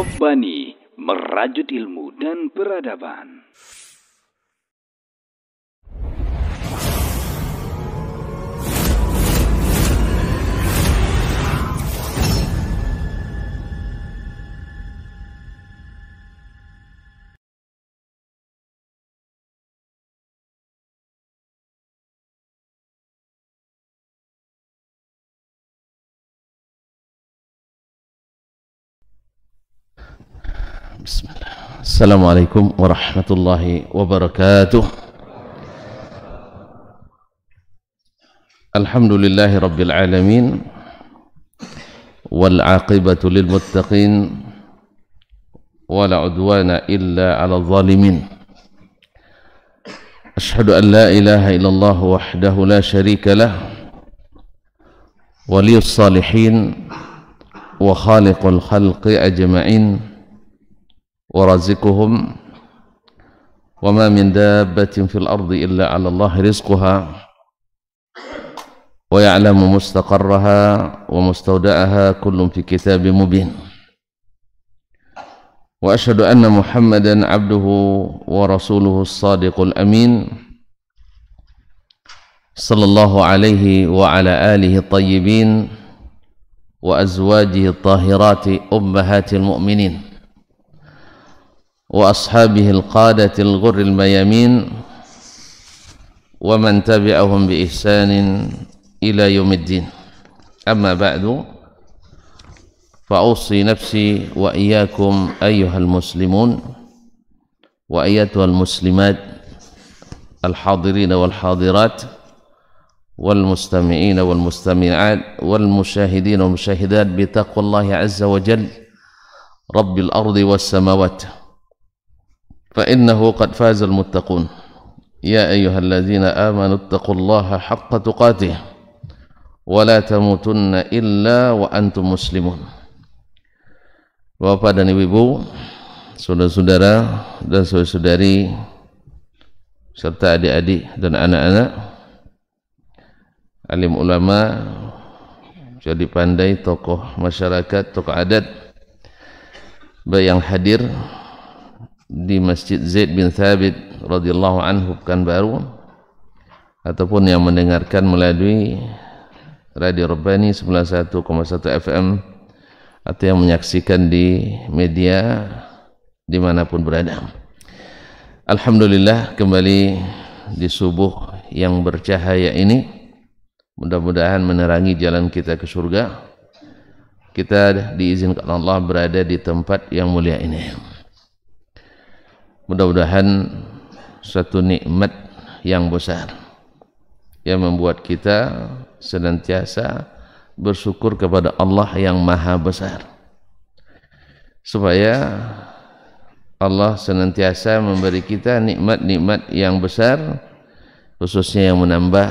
Robbani, merajut ilmu dan peradaban. Bismillah. Assalamualaikum warahmatullahi wabarakatuh. Alhamdulillahi rabbil alamin, wal aqibatu lil muttaqin, wala udwana illa ala zalimin. Ashhadu an la ilaha illallah wahdahu la syarika lah, waliyus salihin wa khaliqul khalqi ajma'in, ورزقهم وما من دابة في الأرض إلا على الله رزقها ويعلم مستقرها ومستودعها كل في كتاب مبين وأشهد أن محمدا عبده ورسوله الصادق الأمين صلى الله عليه وعلى آله الطيبين وأزواجه الطاهرات أمهات المؤمنين وأصحابه القادة الغر الميامين ومن تبعهم بإحسان إلى يوم الدين. أما بعد، فأوصي نفسي وإياكم أيها المسلمون وأيتها المسلمات الحاضرين والحاضرات والمستمعين والمستمعات والمشاهدين والمشاهدات بتقوى الله عز وجل رب الأرض والسماوات، فإنه قد فاز المتقون. يا أيها الذين آمنوا اتقوا الله حق تقاته ولا تموتن إلا وأنتم مسلمون. Bapak dan Ibu, saudara-saudara dan saudari serta adik-adik dan anak-anak, alim ulama, jadi pandai, tokoh masyarakat, tokoh adat, baik yang hadir di Masjid Zaid bin Thabit radhiyallahu anhu Pekanbaru ataupun yang mendengarkan melalui Radio Robbani 91,1 FM atau yang menyaksikan di media dimanapun berada. Alhamdulillah, kembali di subuh yang bercahaya ini, mudah-mudahan menerangi jalan kita ke surga. Kita diizinkan Allah berada di tempat yang mulia ini. Mudah-mudahan suatu nikmat yang besar yang membuat kita senantiasa bersyukur kepada Allah yang maha besar, supaya Allah senantiasa memberi kita nikmat-nikmat yang besar, khususnya yang menambah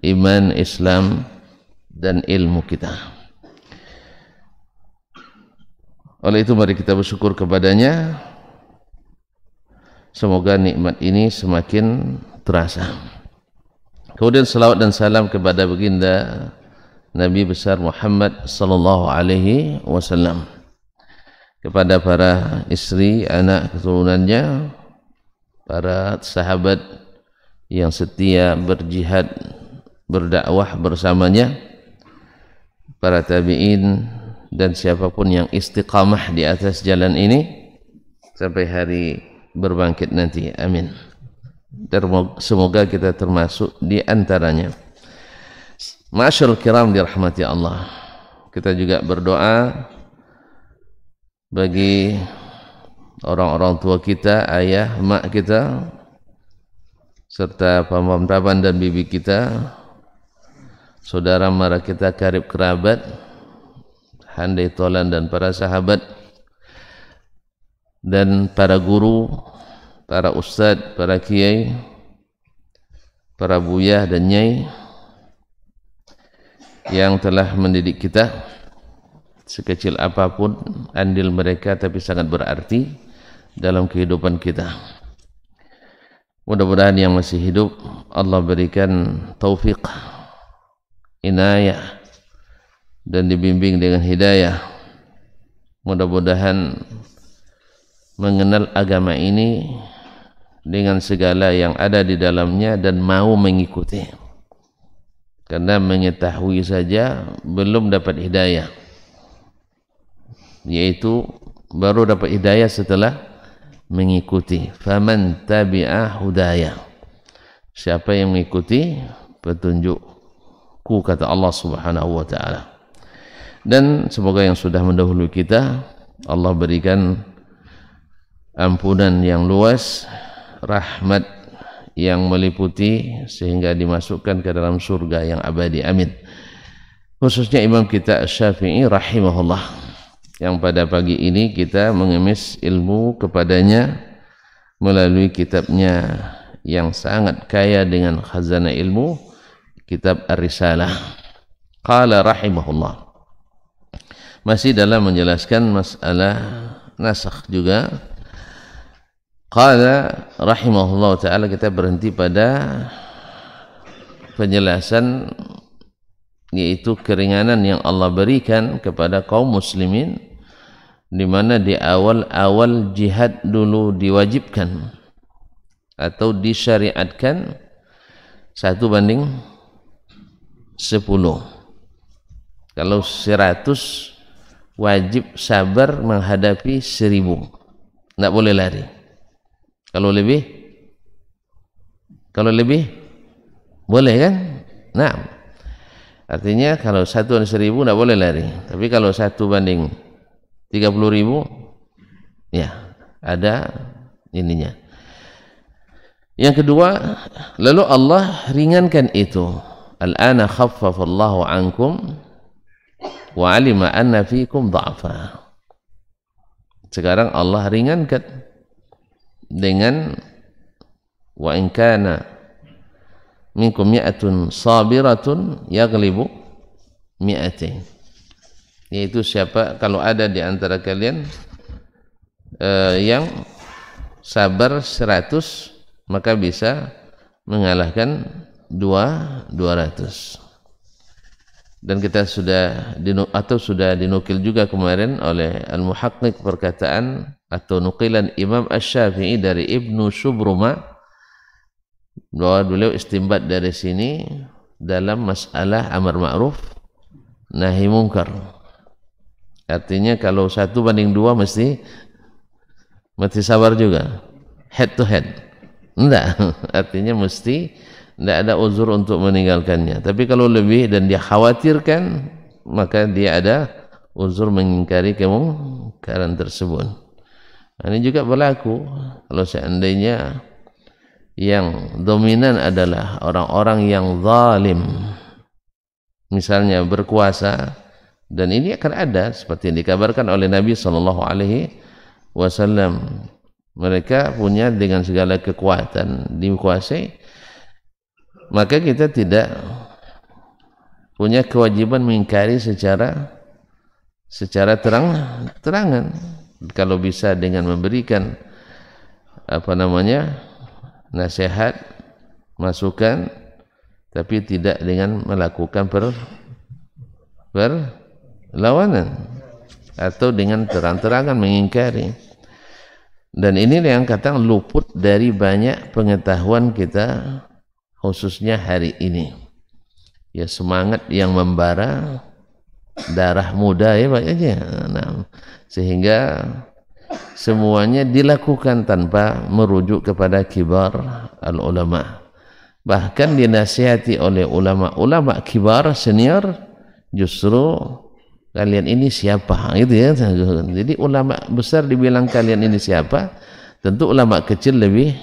iman, Islam dan ilmu kita. Oleh itu mari kita bersyukur kepadanya. Semoga nikmat ini semakin terasa. Kemudian salawat dan salam kepada baginda Nabi besar Muhammad sallallahu alaihi wasallam, kepada para istri, anak keturunannya, para sahabat yang setia berjihad, berdakwah bersamanya, para tabi'in dan siapapun yang istiqamah di atas jalan ini sampai hari berbangkit nanti. Amin. Semoga kita termasuk di antaranya. Ma'asyiral kiram dirahmati Allah, kita juga berdoa bagi orang-orang tua kita, ayah, mak kita, serta paman dan bibi kita, saudara mara kita, karib kerabat, handai tolan dan para sahabat, dan para guru, para ustadz, para kiai, para buyah dan nyai yang telah mendidik kita. Sekecil apapun andil mereka, tapi sangat berarti dalam kehidupan kita. Mudah-mudahan yang masih hidup Allah berikan taufik, inayah, dan dibimbing dengan hidayah mudah-mudahan mengenal agama ini dengan segala yang ada di dalamnya dan mau mengikuti, karena mengetahui saja belum dapat hidayah, yaitu baru dapat hidayah setelah mengikuti. Faman tabi'a hudaya, siapa yang mengikuti petunjukku, kata Allah Subhanahu wa ta'ala. Dan semoga yang sudah mendahului kita Allah berikan ampunan yang luas, rahmat yang meliputi sehingga dimasukkan ke dalam surga yang abadi, amin. Khususnya imam kita Syafi'i rahimahullah, yang pada pagi ini kita mengemis ilmu kepadanya melalui kitabnya yang sangat kaya dengan khazanah ilmu, kitab Ar-Risalah. Qala rahimahullah, masih dalam menjelaskan masalah nasakh juga. Qala rahimahullah ta'ala, kita berhenti pada penjelasan yaitu keringanan yang Allah berikan kepada kaum muslimin, di mana di awal-awal jihad dulu diwajibkan atau disyariatkan 1:10. Kalau 100 wajib sabar menghadapi 1000, tidak boleh lari. Kalau lebih boleh kan? Nah, artinya kalau 1:1000 tidak boleh lari. Tapi kalau 1:30.000, ya ada ininya. Yang kedua, lalu Allah ringankan itu. Al-ana khaffafallahu ankum wa alima anna fikum dha'fa. Sekarang Allah ringankan dengan wa in kana minkum mi'atun sabiratun yaghlibu mi'atain, yaitu siapa, kalau ada di antara kalian yang sabar 100 maka bisa mengalahkan 200. Dan kita sudah dinukil juga kemarin oleh Al-Muhaqqiq perkataan atau nukilan Imam Asy-Syafi'i dari Ibnu Shubruma, bahwa beliau istinbat dari sini dalam masalah amar ma'ruf nahi mungkar. Artinya kalau 1:2 mesti sabar juga, head to head. Enggak, artinya mesti tidak ada uzur untuk meninggalkannya. Tapi kalau lebih dan dia khawatirkan, maka dia ada uzur mengingkari kemungkaran tersebut. Ini juga berlaku kalau seandainya yang dominan adalah orang-orang yang zalim, misalnya berkuasa, dan ini akan ada seperti yang dikabarkan oleh Nabi SAW. Mereka punya dengan segala kekuatan dikuasai, maka kita tidak punya kewajiban mengingkari secara terang-terangan. Kalau bisa dengan memberikan nasihat, masukan, tapi tidak dengan melakukan perlawanan atau dengan terang-terangan mengingkari. Dan ini yang kadang luput dari banyak pengetahuan kita, khususnya hari ini. Ya, semangat yang membara, darah muda ya banyaknya. Nah, sehingga semuanya dilakukan tanpa merujuk kepada kibar al-ulama. Bahkan dinasihati oleh ulama-ulama kibar senior, justru kalian ini siapa, gitu ya. Jadi ulama besar dibilang kalian ini siapa, tentu ulama kecil lebih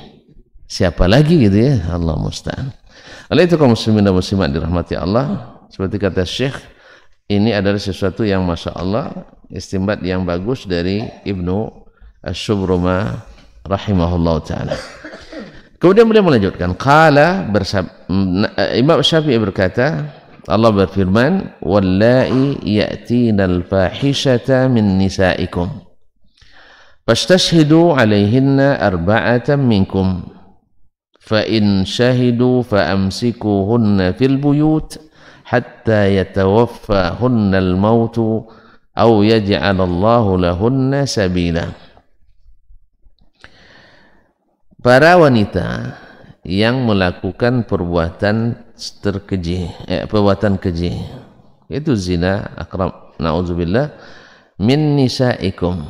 siapa lagi, gitu ya. Allah musta'an. Oleh itu kaum muslimin dan muslimat dirahmati Allah, seperti kata Syekh, ini adalah sesuatu yang masya Allah, istinbat yang bagus dari Ibnu Asy-Shubruma rahimahullah ta'ala. Kemudian beliau melanjutkan, Imam Syafi'i berkata, Allah berfirman, wallahi ya'tina al-fahishata min nisaikum fastashhidu alaihinna arba'atan minkum fa in shahidu fa amsikuhunna fil buyut hatta yatawaffahunna al-mautu au yaj'alallahu lahunna sabila. Para wanita yang melakukan perbuatan keji, itu zina akram, na'udzubillah, min nisaikum,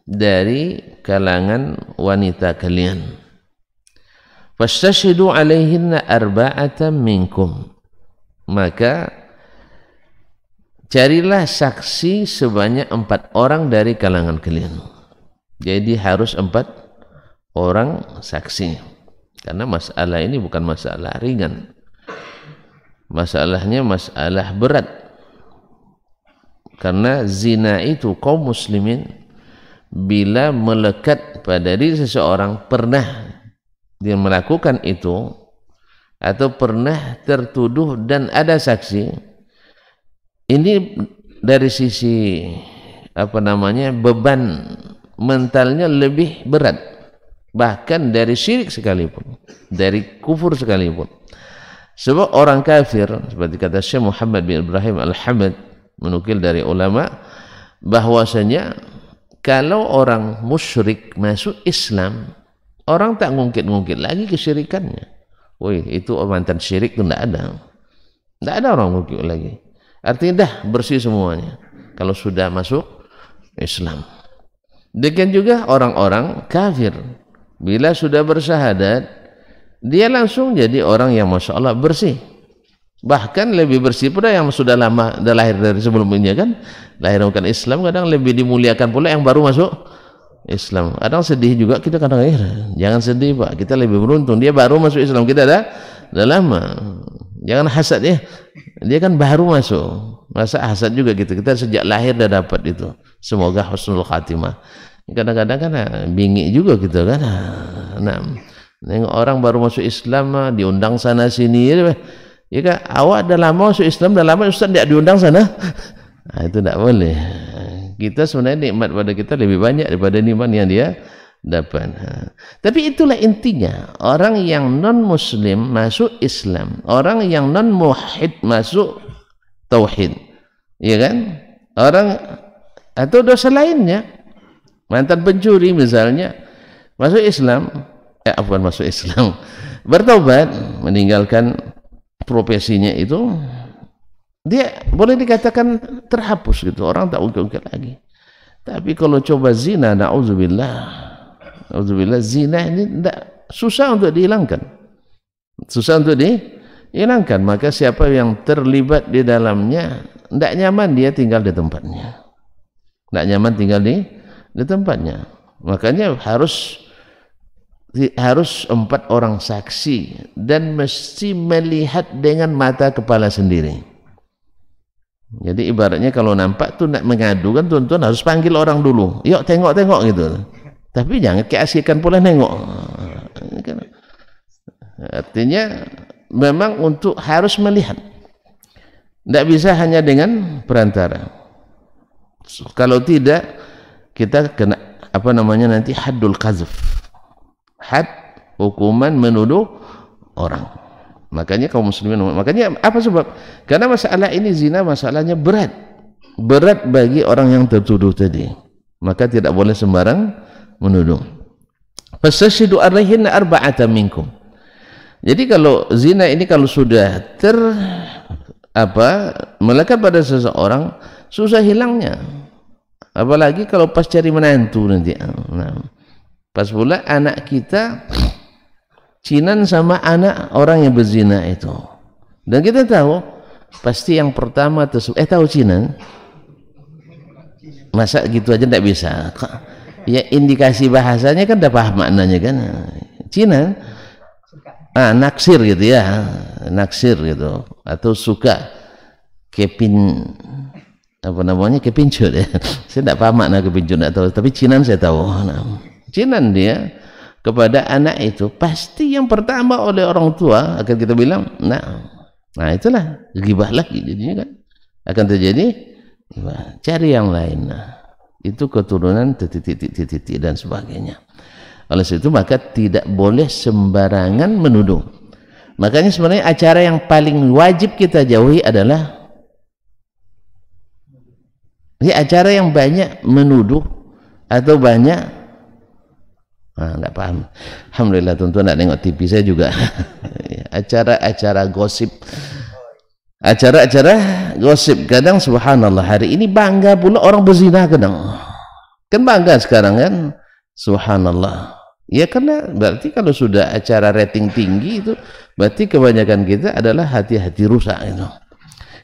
dari kalangan wanita kalian. Fastashhidu alaihinna arba'atan minkum, maka carilah saksi sebanyak 4 orang dari kalangan kalian. Jadi harus 4 orang saksi, karena masalah ini bukan masalah ringan, masalahnya masalah berat. Karena zina itu kaum muslimin bila melekat pada diri seseorang, pernah dia melakukan itu atau pernah tertuduh dan ada saksi, ini dari sisi beban mentalnya lebih berat, bahkan dari syirik sekalipun, dari kufur sekalipun. Sebab orang kafir, seperti kata Syekh Muhammad bin Ibrahim Al-Hamad, menukil dari ulama, bahwasanya kalau orang musyrik masuk Islam, orang tak ngungkit-ngungkit lagi kesyirikannya. Woi, itu mantan syirik itu tidak ada orang ngungkit lagi. Artinya dah bersih semuanya kalau sudah masuk Islam. Demikian juga orang-orang kafir, bila sudah bersyahadat, dia langsung jadi orang yang masya Allah bersih, bahkan lebih bersih pada yang sudah lama, dah lahir dari sebelumnya kan, lahir bukan Islam. Kadang lebih dimuliakan pula yang baru masuk Islam. Kadang sedih juga kita, kadang jangan sedih Pak, kita lebih beruntung, dia baru masuk Islam, kita dah lama. Jangan hasad ya, dia kan baru masuk, masa hasad juga gitu, kita sejak lahir dah dapat itu. Semoga husnul khatimah. Kadang-kadang kan bingit juga gitu kan. Nah, nengok orang baru masuk Islam diundang sana sini ya kan, awak dah lama masuk Islam, dah lama Ustaz tidak diundang sana. Nah, itu tidak boleh. Kita sebenarnya nikmat pada kita lebih banyak daripada nikmat yang dia dapat. Tapi itulah intinya, orang yang non muslim masuk Islam, orang yang non muwahhid masuk tauhid, ya kan? Orang atau dosa lainnya, mantan pencuri misalnya, masuk Islam, masuk Islam, bertaubat, meninggalkan profesinya itu, dia boleh dikatakan terhapus gitu, orang tak ungkit lagi. Tapi kalau coba zina, na'udzubillah, zina ini susah untuk dihilangkan, maka siapa yang terlibat di dalamnya tidak nyaman dia tinggal di tempatnya, makanya harus 4 orang saksi dan mesti melihat dengan mata kepala sendiri. Jadi ibaratnya kalau nampak tuh nak mengadu kan, tuan-tuan harus panggil orang dulu, yuk tengok gitu. Tapi jangan keasikan pula nengok. Artinya memang untuk harus melihat, tidak bisa hanya dengan perantara. Kalau tidak, kita kena nanti haddul qazf, had hukuman menuduh orang. Makanya kaum muslimin, makanya apa sebab? Karena masalah ini zina, masalahnya berat bagi orang yang tertuduh tadi, maka tidak boleh sembarang menuduh. Fastashidu alaihinna arba'atan minkum. Jadi kalau zina ini kalau sudah melekat pada seseorang, susah hilangnya. Apalagi kalau pas cari menantu nanti. Nah, pas pula anak kita cinan sama anak orang yang berzina itu, dan kita tahu pasti yang pertama tahu cinan, masa gitu aja tidak bisa ya, indikasi bahasanya kan udah paham maknanya kan, cinan naksir gitu ya, gitu, atau suka kepincut ya. Saya tidak paham makna kepincut, tapi cinan saya tahu. Cinan dia kepada anak itu pasti yang pertama oleh orang tua akan kita bilang, nah itulah ghibah lagi jadinya kan, akan terjadi cari yang lain. Itu keturunan titik dan sebagainya. Oleh sebab itu maka tidak boleh sembarangan menuduh. Makanya sebenarnya acara yang paling wajib kita jauhi adalah Ini acara yang banyak menuduh atau banyak nggak paham. Alhamdulillah tuan-tuan nggak nengok TV saya juga. Acara-acara gosip, acara-acara gosip. Kadang subhanallah, hari ini bangga pula orang berzina, kadang kan bangga sekarang kan, subhanallah. Ya karena berarti kalau sudah acara rating tinggi itu berarti kebanyakan kita adalah hati-hati rusak itu.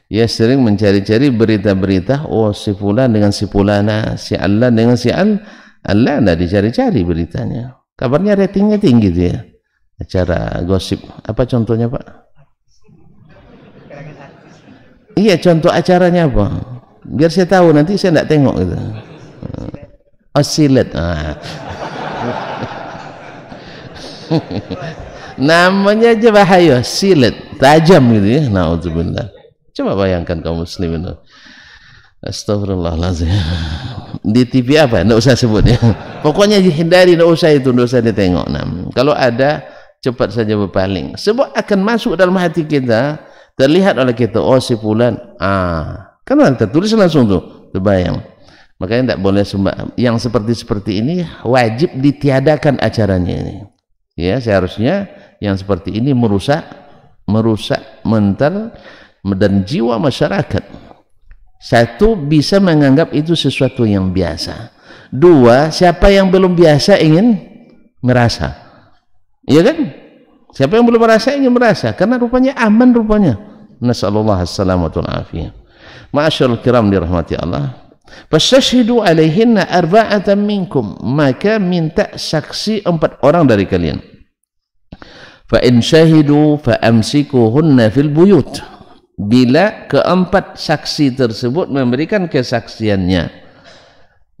Ya sering mencari-cari berita-berita, oh si fulan dengan si fulana, si Allah dengan si Allah, nggak dicari-cari beritanya. Kabarnya ratingnya tinggi tuh ya. Acara gosip. Apa contohnya Pak? Iya, contoh acaranya apa? Biar saya tahu, nanti saya nggak tengok gitu. Oh, silet. Namanya aja bahaya, silet, tajam gitu ya. Na'udzubillah. Coba bayangkan kaum muslimin. Astagfirullahaladzim. Di TV apa? Nggak usah sebut ya. Pokoknya dihindari, nggak usah itu, nggak usah ditengok. Nah, kalau ada cepat saja berpaling. Sebab akan masuk dalam hati kita, terlihat oleh kita, oh si fulan, kan tertulis langsung tuh, terbayang. Makanya tidak boleh yang seperti ini wajib ditiadakan acaranya ini. Ya, seharusnya yang seperti ini merusak mental dan jiwa masyarakat. Satu, bisa menganggap itu sesuatu yang biasa. Dua, siapa yang belum biasa ingin merasa, iya kan? Siapa yang belum merasa ingin merasa, karena rupanya aman rupanya. Nasallallahu as-salamatu wal-afiyah. Ma'asyarul kiram dirahmati Allah. Fastashhidu alaihinna arba'atan minkum, maka minta saksi 4 orang dari kalian. Fa in syahidu fa amsikuhunna fil buyut. Bila keempat saksi tersebut memberikan kesaksiannya,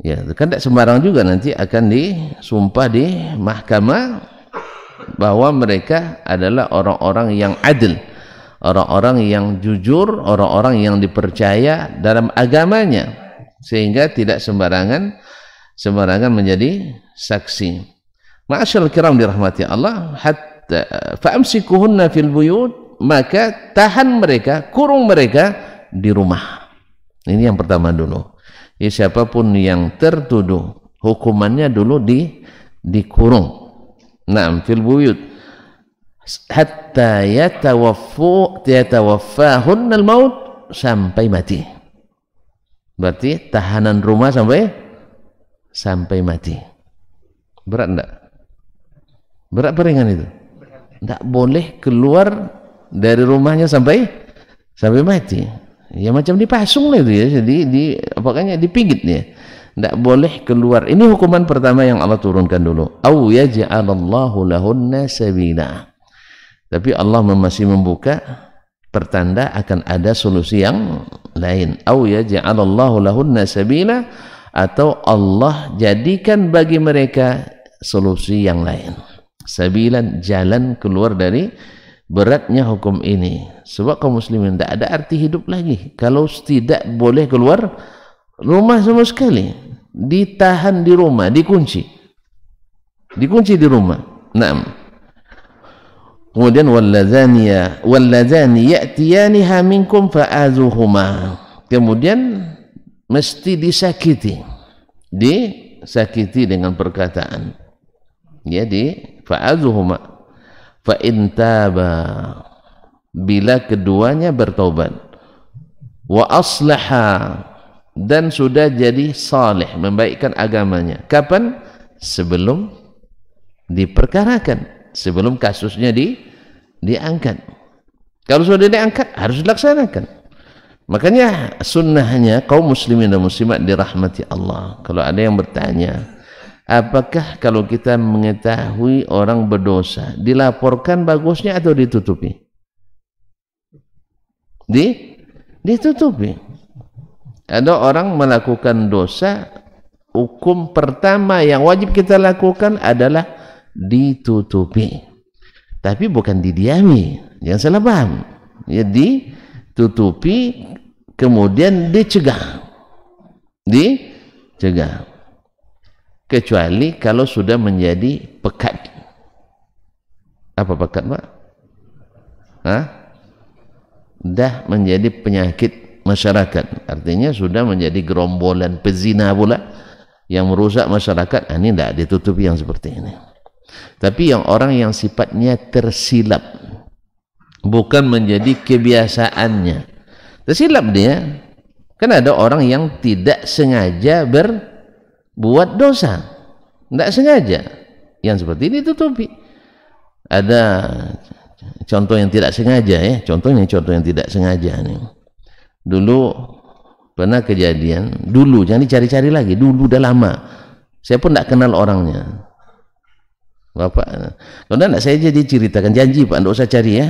ya kan tidak sembarang juga nanti akan disumpah di mahkamah bahwa mereka adalah orang-orang yang adil, orang-orang yang jujur, orang-orang yang dipercaya dalam agamanya, sehingga tidak sembarangan menjadi saksi. Ma'asyarul kiram dirahmati Allah. Hatta fa'amsikuhunna fil buyut, maka tahan mereka, kurung mereka di rumah. Ini yang pertama dulu. Ya, siapapun yang tertuduh, hukumannya dulu dikurung. Naam, fil buyut hatta yatawaffahun al-maut, sampai mati. Berarti tahanan rumah sampai mati. Berat enggak? Berat apa ringan itu? Enggak boleh keluar dari rumahnya sampai mati. Ya macam dipasung lah itu ya. Jadi pokoknya dipinggit ya. Tidak boleh keluar. Ini hukuman pertama yang Allah turunkan dulu. Au yaj'alallahu lahunna sabila. Tapi Allah masih membuka pertanda akan ada solusi yang lain. Au yaj'alallahu lahunna sabila, atau Allah jadikan bagi mereka solusi yang lain. Sabilan, jalan keluar dari beratnya hukum ini. Sebab kaum muslimin tidak ada arti hidup lagi kalau tidak boleh keluar rumah sama sekali, ditahan di rumah, dikunci di rumah. Naam. Kemudian walladzani ya'tiyaniha minkum fa'azuhuma, kemudian mesti disakiti dengan perkataan, ya, fa'azuhuma. Fa in taba, bila keduanya bertobat, wa aslaha, dan sudah jadi saleh, membaikkan agamanya. Kapan? Sebelum diperkarakan, sebelum kasusnya diangkat. Kalau sudah diangkat harus dilaksanakan. Makanya sunnahnya kaum muslimin dan muslimat dirahmati Allah, kalau ada yang bertanya, apakah kalau kita mengetahui orang berdosa dilaporkan bagusnya atau ditutupi? Ditutupi. Ada orang melakukan dosa, hukum pertama yang wajib kita lakukan adalah ditutupi. Tapi bukan didiami, jangan salah paham. Ya, ditutupi, kemudian dicegah. Kecuali kalau sudah menjadi pekat. Apa pekat, Pak? Dah menjadi penyakit masyarakat, artinya sudah menjadi gerombolan pezina pula yang merusak masyarakat. Ini tidak ditutupi yang seperti ini. Tapi yang orang yang sifatnya tersilap, bukan menjadi kebiasaannya, tersilap dia. Kan ada orang yang tidak sengaja berbuat dosa, tidak sengaja, yang seperti ini tutupi. Ada contoh yang tidak sengaja ya, contoh yang tidak sengaja nih. Dulu pernah kejadian, dulu jangan dicari-cari lagi, dulu udah lama, saya pun tidak kenal orangnya. Bapak, kalau tidak saya jadi ceritakan, janji Pak, tidak usah cari ya.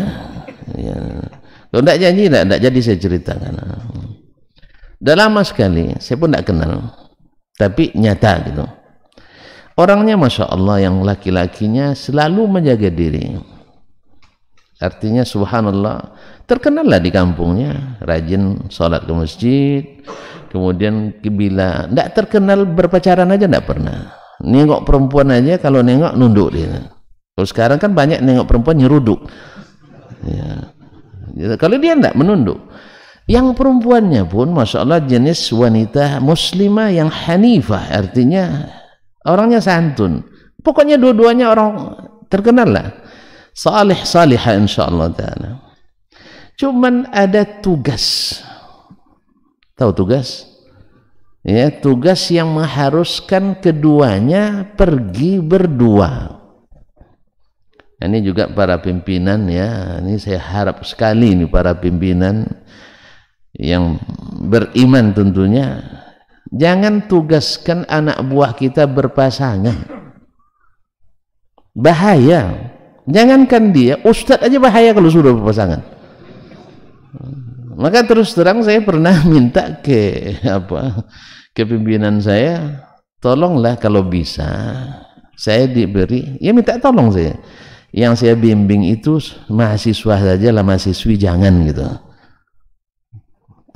Kalau tidak janji, tidak jadi saya ceritakan. Udah lama sekali, saya pun tidak kenal, tapi nyata gitu. Orangnya Masya Allah, yang laki-lakinya selalu menjaga diri, artinya subhanallah, terkenal lah di kampungnya, rajin sholat ke masjid, kemudian bila tidak terkenal berpacaran aja tidak pernah. Nengok perempuan aja, kalau nengok nunduk dia. Kalau sekarang kan banyak nengok perempuan nyeruduk ya. Kalau dia tidak menunduk. Yang perempuannya pun Masya Allah jenis wanita muslimah yang hanifah, artinya orangnya santun. Pokoknya dua-duanya orang terkenal lah, salih salihah insyaallah ta'ala. Cuman ada tugas, tahu tugas? Ya, tugas yang mengharuskan keduanya pergi berdua. Ini juga para pimpinan ya, ini saya harap sekali ini para pimpinan yang beriman tentunya, jangan tugaskan anak buah kita berpasangan. Bahaya. Jangankan dia, ustadz aja bahaya kalau sudah berpasangan. Maka terus terang saya pernah minta ke pimpinan saya, tolonglah kalau bisa saya diberi, ya minta tolong saya. Yang saya bimbing itu mahasiswa saja lah, mahasiswi jangan gitu.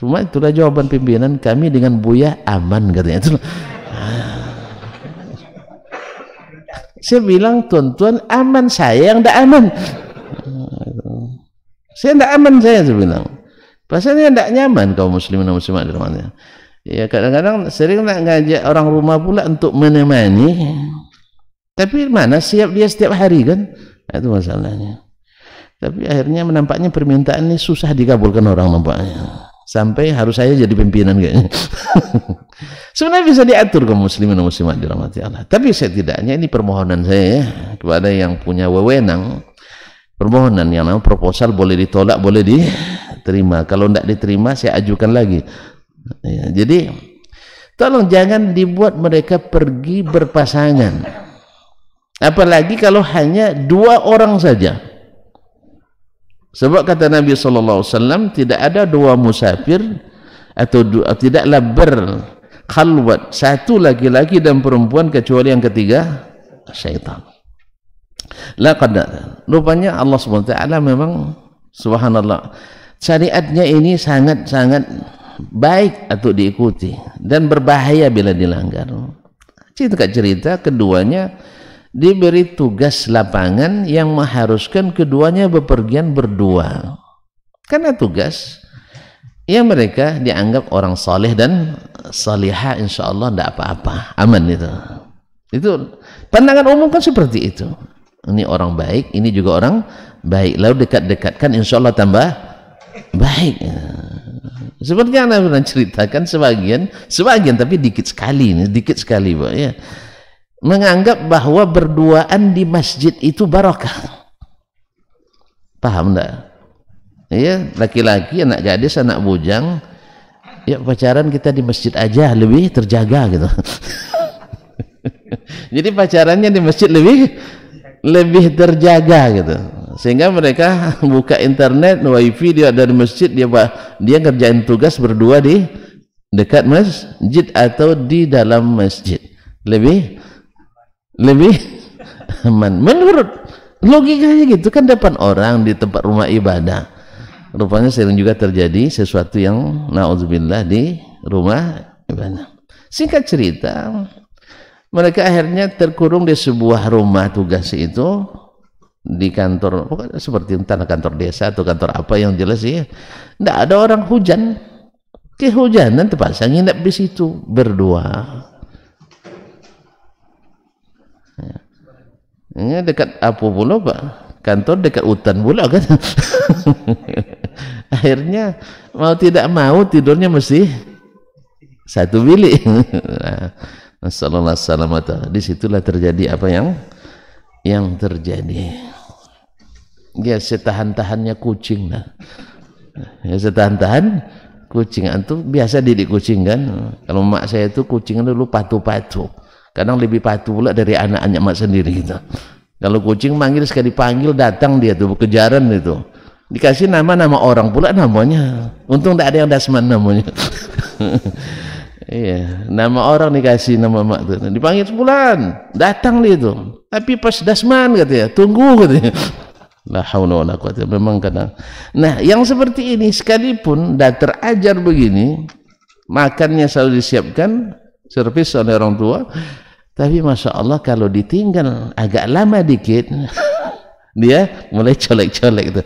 Cuma itulah jawaban pimpinan kami dengan Buya aman katanya. Itu saya bilang, tuan-tuan aman, saya yang tidak aman. Saya tidak aman, saya bilang. Pasalnya tidak nyaman kaum muslimin dan muslimat di rumahnya. Ya kadang-kadang sering nak ngajak orang rumah pula untuk menemani. Tapi mana siap dia setiap hari kan? Itu masalahnya. Tapi akhirnya menampaknya permintaan ini susah dikabulkan orang nampaknya. Sampai harus saya jadi pimpinan kayaknya. Sebenarnya bisa diatur kaum muslimin dan muslimat dirahmati Allah. Tapi setidaknya ini permohonan saya ya, kepada yang punya wewenang. Permohonan yang namanya proposal boleh ditolak, boleh diterima. Kalau tidak diterima saya ajukan lagi. Ya, jadi tolong jangan dibuat mereka pergi berpasangan. Apalagi kalau hanya dua orang saja. Sebab kata Nabi SAW, tidak ada dua musafir atau tidaklah berkhalwat satu laki-laki dan perempuan kecuali yang ketiga syaitan. Laqad, rupanya Allah SWT memang subhanallah syariatnya ini sangat-sangat baik untuk diikuti dan berbahaya bila dilanggar. Cerita keduanya diberi tugas lapangan yang mengharuskan keduanya bepergian berdua. Karena tugas ya mereka dianggap orang saleh dan salihah, insyaallah tidak apa-apa, aman itu. Itu pandangan umum kan seperti itu. Ini orang baik, ini juga orang baik. Lalu dekat-dekatkan insyaallah tambah baik. Seperti yang Anda pernah ceritakan sebagian tapi dikit sekali Pak ya. Menganggap bahwa berduaan di masjid itu barokah. Paham enggak? Ya, laki-laki, anak gadis, anak bujang, ya pacaran kita di masjid aja lebih terjaga gitu. Jadi pacarannya di masjid lebih terjaga gitu. Sehingga mereka buka internet, wifi dia dari masjid, dia kerjain tugas berdua di dekat masjid atau di dalam masjid. Lebih aman menurut logikanya gitu kan. Depan orang di tempat rumah ibadah rupanya sering juga terjadi sesuatu yang na'udzubillah di rumah ibadah. Singkat cerita, mereka akhirnya terkurung di sebuah rumah tugas itu, di kantor, pokoknya seperti entah kantor desa atau kantor apa yang jelas ya, tidak ada orang hujan. kehujanan terpaksa nginep di situ berdua. Ini dekat apa pula Pak? Kantor dekat hutan pula kan. Akhirnya mau tidak mau tidurnya mesti satu bilik. Assalamualaikum warahmatullahi. Disitulah terjadi apa yang terjadi. Ya setahan-tahannya kucing lah. Ya setahan-tahan kucing. Antum biasa didik kucing kan. Kalau mak saya itu kucing dulu patuh-patuh. Kadang lebih patuh pula dari anak-anak mak sendiri gitu. Kalau kucing manggil sekali panggil datang dia tuh kejaran itu. Dikasih nama orang pula namanya. Untung tidak ada yang Dasman namanya. Iya, nama orang dikasih nama mak tuh. Dipanggil sebulan, datang dia tuh. Tapi pas Dasman katanya, tunggu katanya. La haula wala quwwata. Memang kadang. Nah, yang seperti ini sekalipun dah terajar begini, makannya selalu disiapkan, servis oleh orang tua. Tapi masya Allah kalau ditinggal agak lama dikit, dia mulai colek-colek gitu,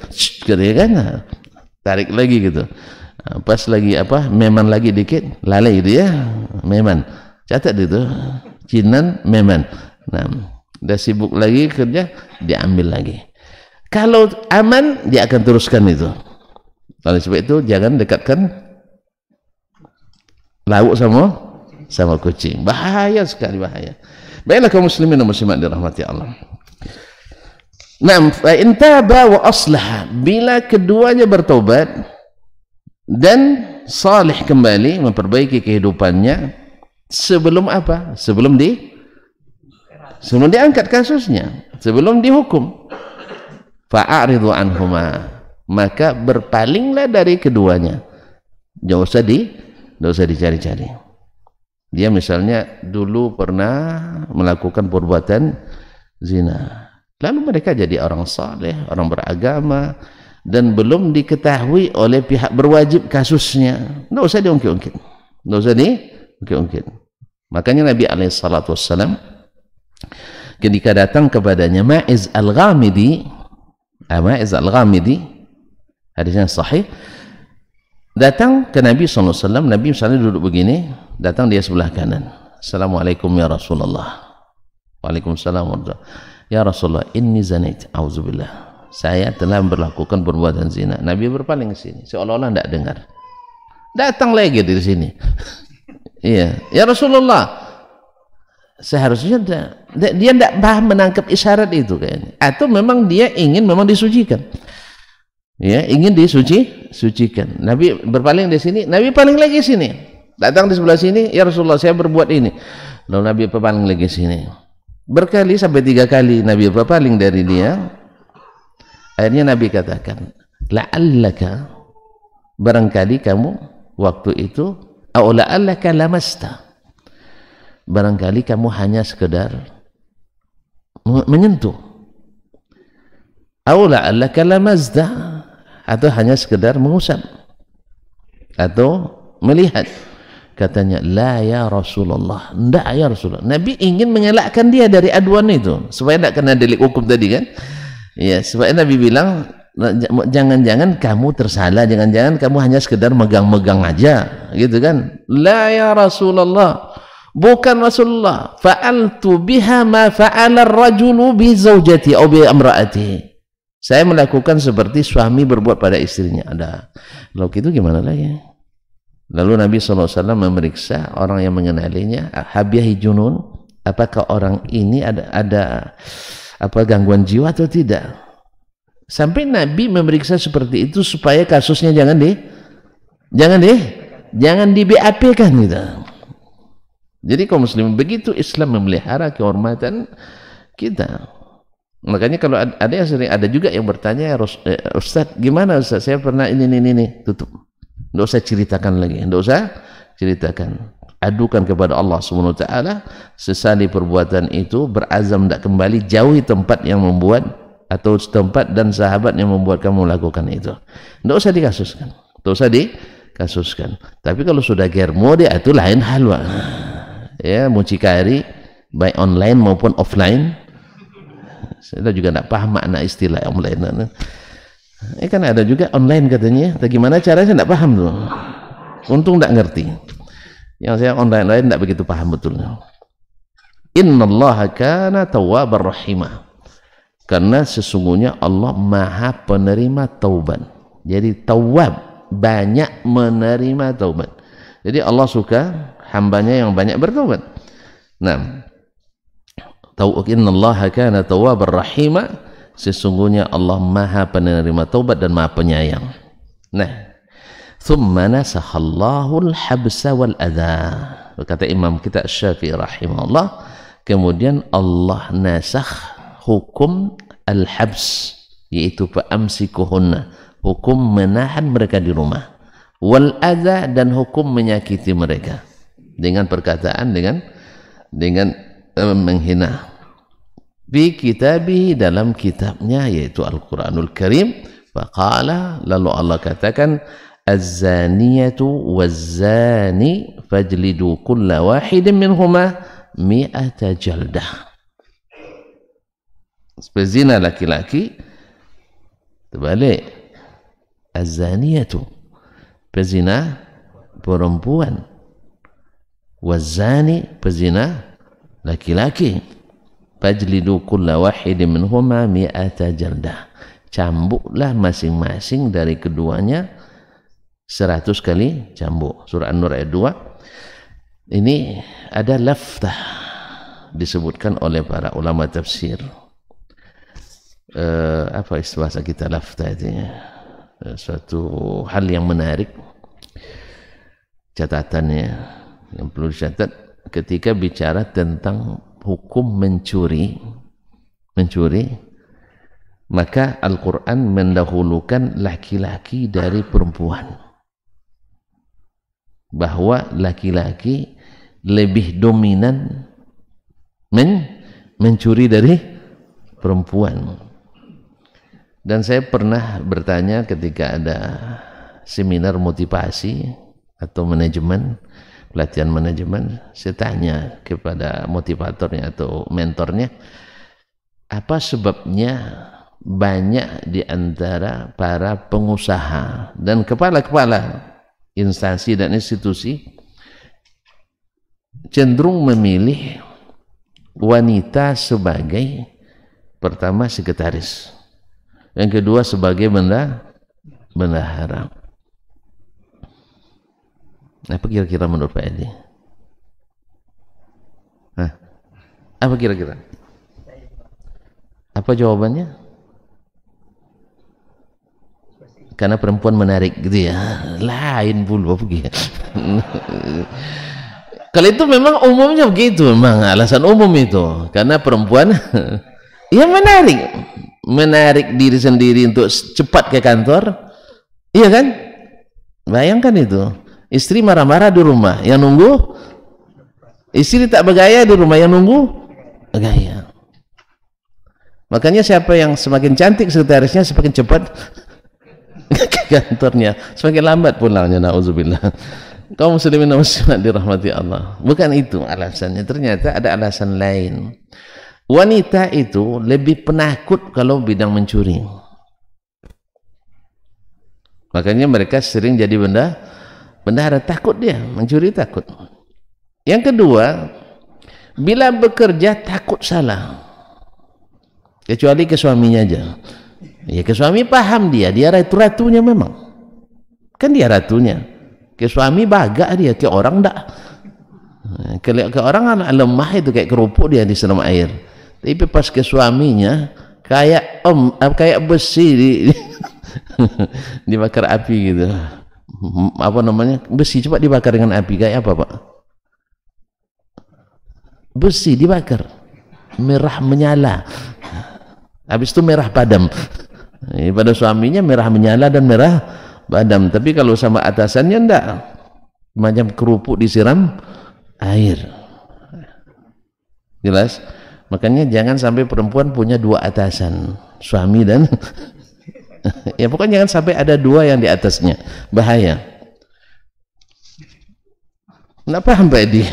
katanya kan, tarik lagi gitu. Pas lagi apa, meman lagi dikit, lalai gitu ya, meman. Catat itu, cinan meman. Nah, udah sibuk lagi kerja, diambil lagi. Kalau aman, dia akan teruskan itu. Oleh sebab itu jangan dekatkan lauk sama kucing, bahaya sekali, bahaya. Baiklah kaum muslimin dan muslimat dirahmati Allah. Nah, fa in taba wa aslaha, bila keduanya bertobat dan salih kembali memperbaiki kehidupannya, sebelum apa? Sebelum diangkat kasusnya, sebelum dihukum. Fa'aridu anhuma, maka berpalinglah dari keduanya. Jangan usah dicari-cari. Dia misalnya dulu pernah melakukan perbuatan zina, lalu mereka jadi orang saleh, orang beragama, dan belum diketahui oleh pihak berwajib kasusnya, tidak usah diungkit-ungkit, tidak usah diungkit-ungkit. Makanya Nabi SAW ketika datang kepadanya Ma'iz al-Ghamidi, hadisnya sahih, datang ke Nabi SAW. Nabi misalnya duduk begini, datang dia sebelah kanan. Assalamualaikum ya Rasulullah. Waalaikumsalam. Ya Rasulullah, inni zanait, auzubillah, saya telah melakukan perbuatan zina. Nabi berpaling ke sini seolah-olah tidak dengar. Datang lagi dari sini. Iya, ya Rasulullah, seharusnya dia tidak paham menangkap isyarat itu kayaknya, atau memang dia ingin disucikan. Ya, ingin disucikan. Nabi berpaling di sini, Nabi paling lagi sini. Datang di sebelah sini, ya Rasulullah, saya berbuat ini. Lalu Nabi berpaling lagi sini. Berkali sampai 3 kali Nabi berpaling dari dia. Akhirnya Nabi katakan, la'allaka, barangkali kamu waktu itu, au la'allaka lamasta, barangkali kamu hanya sekedar menyentuh, au la'allaka lamazda, atau hanya sekedar mengusap atau melihat. Katanya, la ya Rasulullah, tidak ya Rasulullah. Nabi ingin mengelakkan dia dari aduan itu supaya tidak kena delik hukum tadi kan ya, supaya Nabi bilang, jangan-jangan kamu tersalah, jangan-jangan kamu hanya sekedar megang-megang aja gitu kan. La ya Rasulullah, bukan Rasulullah, fa'altu biha ma fa'ala ar-rajulu bi zawjati aw bi amra'ati, saya melakukan seperti suami berbuat pada istrinya. Ada lalu itu gimana lagi? Lalu Nabi SAW memeriksa orang yang mengenalinya, habiyahi junun, apakah orang ini ada apa gangguan jiwa atau tidak. Sampai Nabi memeriksa seperti itu supaya kasusnya jangan di BAP kan gitu. Jadi kaum muslim, begitu Islam memelihara kehormatan kita. Makanya kalau ada yang sering, ada juga yang bertanya, Ustaz gimana Ustaz, saya pernah ini tutup. Tidak usah ceritakan lagi, tidak usah ceritakan. Adukan kepada Allah Subhanahu wa taala, sesali perbuatan itu, berazam tidak kembali, jauhi tempat yang membuat atau tempat dan sahabat yang membuat kamu melakukan itu. Tidak usah dikasuskan, tidak usah dikasuskan. Tapi kalau sudah germo dia itu lain hal, ya, mucikari baik online maupun offline. Saya juga tidak paham makna istilah online. Kan ada juga online katanya, bagaimana caranya saya tidak paham tuh. Untung tidak ngerti. Yang saya online lain tidak begitu paham betul. Innallaha kana tawwabar rahimah. Karena sesungguhnya Allah Maha penerima taubat. Jadi tawwab, banyak menerima taubat. Jadi Allah suka hambanya yang banyak bertaubat. Nah, innallaha kana tawwabar rahimah. Sesungguhnya Allah Maha penerima taubat dan Maha penyayang. Nah, thumma nasakhallahu al-habsa wal adha. Berkata Imam kita Syafi'i rahimahullah, kemudian Allah nasakh hukum al-habs, yaitu fa'amsikuhunna, hukum menahan mereka di rumah, wal adha, dan hukum menyakiti mereka dengan perkataan, dengan menghina. Bi kitabihi, dalam kitabnya yaitu Al-Quranul Karim. Faqala, lalu Allah katakan, az-zaniyatu waz-zani fajlidu kulla wahidin minhuma mi'ata jaldah. Pezina laki-laki, terbalik, az-zaniyatu, pezina perempuan, waz-zani, pezina laki-laki, fajlidu kulla wahidin minhuma mi'ata jaldah, cambuklah masing-masing dari keduanya 100 kali cambuk. Surah An-Nur ayat 2. Ini ada laftah disebutkan oleh para ulama tafsir. Apa istilah kita laftah itu? Suatu hal yang menarik, catatannya yang perlu dicatat ketika bicara tentang hukum mencuri, maka Al-Quran mendahulukan laki-laki dari perempuan, bahwa laki-laki lebih dominan mencuri dari perempuan. Dan saya pernah bertanya ketika ada seminar motivasi atau manajemen, pelatihan manajemen, saya tanya kepada motivatornya atau mentornya, apa sebabnya banyak di antara para pengusaha dan kepala-kepala instansi dan institusi cenderung memilih wanita sebagai, pertama, sekretaris, yang kedua sebagai bendahara. Apa kira-kira menurut Pak Edi? Apa kira-kira? Apa jawabannya? Karena perempuan menarik gitu ya. Lain pula begitu. Kalau itu memang umumnya begitu, memang alasan umum itu. Karena perempuan ya menarik diri sendiri untuk cepat ke kantor. Iya kan? Bayangkan itu. Istri marah-marah di rumah, yang nunggu. Istri tak bergaya di rumah, yang nunggu bergaya. Makanya siapa yang semakin cantik sekretarisnya semakin cepat ke kantornya, semakin lambat pulangnya. Nauzubillah. Kaum muslimin dan muslimat dirahmati Allah. Bukan itu alasannya, ternyata ada alasan lain. Wanita itu lebih penakut kalau bidang mencuri. Makanya mereka sering jadi bendahara, takut dia mencuri, takut. Yang kedua, bila bekerja takut salah, kecuali ke suaminya aja. Ya, ke suami paham dia ratunya memang, kan dia ratunya. Ke suami bagak dia, ke orang enggak. Ke orang lemah itu kayak kerupuk dia disiram air. Tapi pas ke suaminya kayak besi dibakar api gitu. Apa namanya, besi cepat dibakar dengan api, kayak apa Pak? Besi dibakar merah menyala, habis itu merah padam. Pada suaminya merah menyala dan merah padam, tapi kalau sama atasannya enggak, macam kerupuk disiram air. Jelas? Makanya jangan sampai perempuan punya dua atasan, suami dan ya pokoknya jangan sampai ada dua yang di atasnya, bahaya. Nggak paham Pak Edi?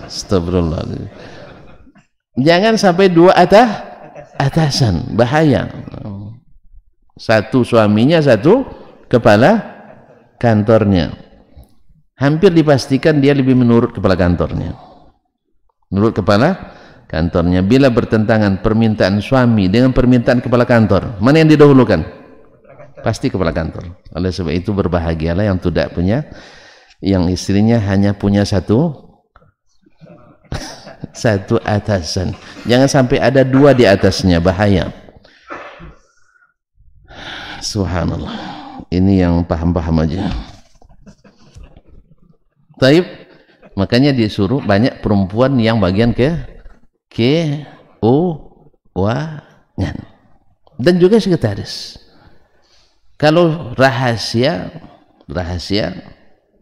Astagfirullah. Jangan sampai dua atasan, bahaya. Satu suaminya, satu kepala kantornya. hampir dipastikan dia lebih menurut kepala kantornya. Menurut kepala kantornya, bila bertentangan permintaan suami dengan permintaan kepala kantor, mana yang didahulukan? Pasti kepala kantor. Oleh sebab itu berbahagialah yang tidak punya, yang istrinya hanya punya satu atasan. Jangan sampai ada dua di atasnya, bahaya. Subhanallah. Ini yang paham-paham aja. Taib, makanya disuruh banyak perempuan yang bagian keuangan dan juga sekretaris. Kalau rahasia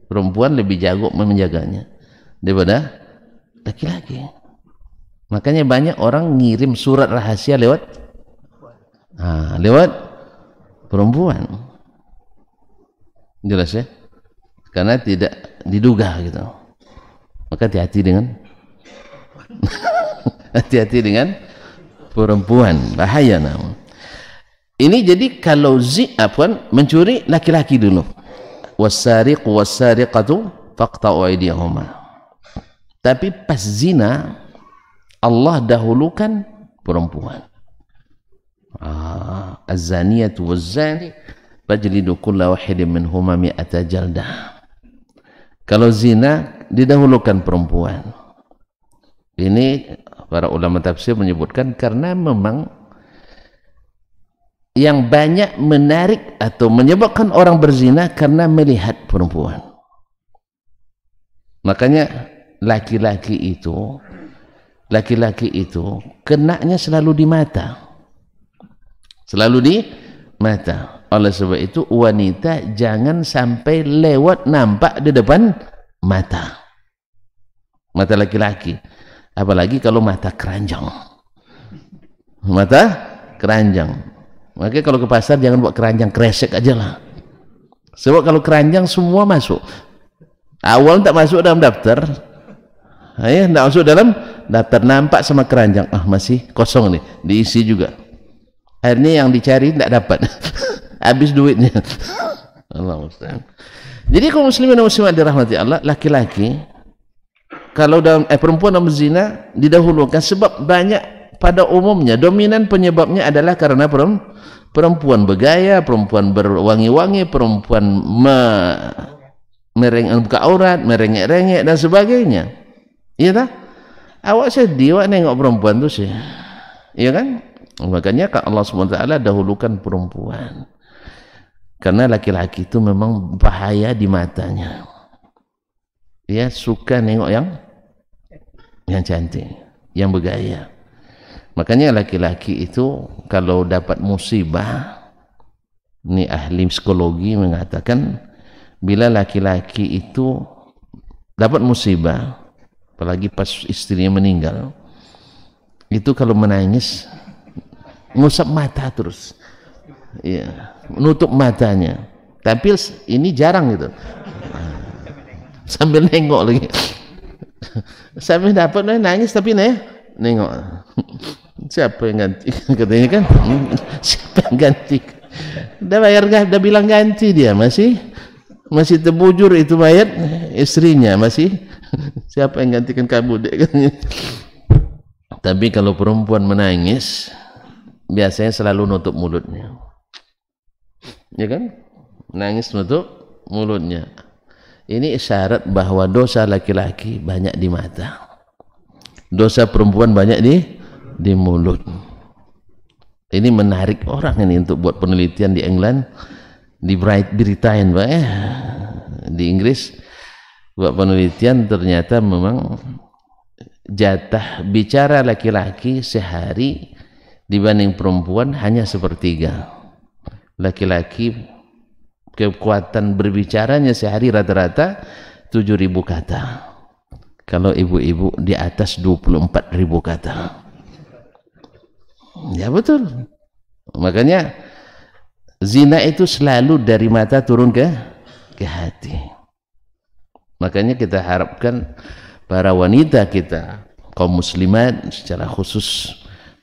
perempuan lebih jago menjaganya daripada laki-laki. Makanya banyak orang ngirim surat rahasia lewat perempuan. Jelas ya? Karena tidak diduga gitu. Maka hati-hati dengan hati-hati dengan perempuan, bahaya namun. Ini jadi kalau mencuri laki-laki dulu. Was-sariqu was-sariqatu faqta'u aydiyahuma. Tapi pas zina Allah dahulukan perempuan. Az-zaniyatu waz-zani fajlidu kulla wahidin minhuma mi'ata jaldah. Kalau zina didahulukan perempuan. Ini para ulama tafsir menyebutkan karena memang yang banyak menarik atau menyebabkan orang berzina karena melihat perempuan. Makanya laki-laki itu kenanya selalu di mata. Selalu di mata. Oleh sebab itu wanita jangan sampai lewat nampak di depan mata laki-laki, apalagi kalau mata keranjang. Makanya kalau ke pasar jangan buat keranjang, kresek aja lah. Sebab kalau keranjang semua masuk. Awal tak masuk dalam daftar, tak masuk dalam daftar, nampak sama keranjang, masih kosong nih, diisi juga. Akhirnya yang dicari tidak dapat. Habis duitnya. Allah musta'an. Jadi kaum muslimin dan muslimat dirahmati Allah, laki-laki kalau dalam perempuan dalam zina didahulukan sebab banyak pada umumnya dominan penyebabnya adalah karena perempuan bergaya, perempuan berwangi-wangi, perempuan buka aurat, merengek-rengek dan sebagainya. Iya tak? Awak sedih awak nengok perempuan tu sih. Iya kan? Makanya Allah SWT dahulukan perempuan. Karena laki-laki itu memang bahaya di matanya. Dia suka nengok yang cantik, yang bergaya. Makanya laki-laki itu kalau dapat musibah, ini ahli psikologi mengatakan, bila laki-laki itu dapat musibah, apalagi pas istrinya meninggal, itu kalau menangis ngusap mata terus, ya, menutup matanya. Tapi ini jarang gitu, sambil nengok lagi. Sambil dapat nangis tapi nengok. Siapa yang ganti? Katanya kan, siapa yang ganti? Dah bayar, dah bilang ganti, dia masih terbujur itu mayat istrinya, masih siapa yang gantikan kamu dek? Tapi kalau perempuan menangis biasanya selalu nutup mulutnya, ya kan? Nangis nutup mulutnya. Ini isyarat bahwa dosa laki-laki banyak di mata, dosa perempuan banyak di mulut. Ini menarik orang ini untuk buat penelitian di England, di Britain, di Inggris buat penelitian. Ternyata memang jatah bicara laki-laki sehari dibanding perempuan hanya sepertiga. Laki-laki kekuatan berbicaranya sehari rata-rata 7.000 kata. Kalau ibu-ibu di atas 24.000 kata. Ya betul. Makanya zina itu selalu dari mata turun ke hati. Makanya kita harapkan para wanita kita, kaum muslimat secara khusus,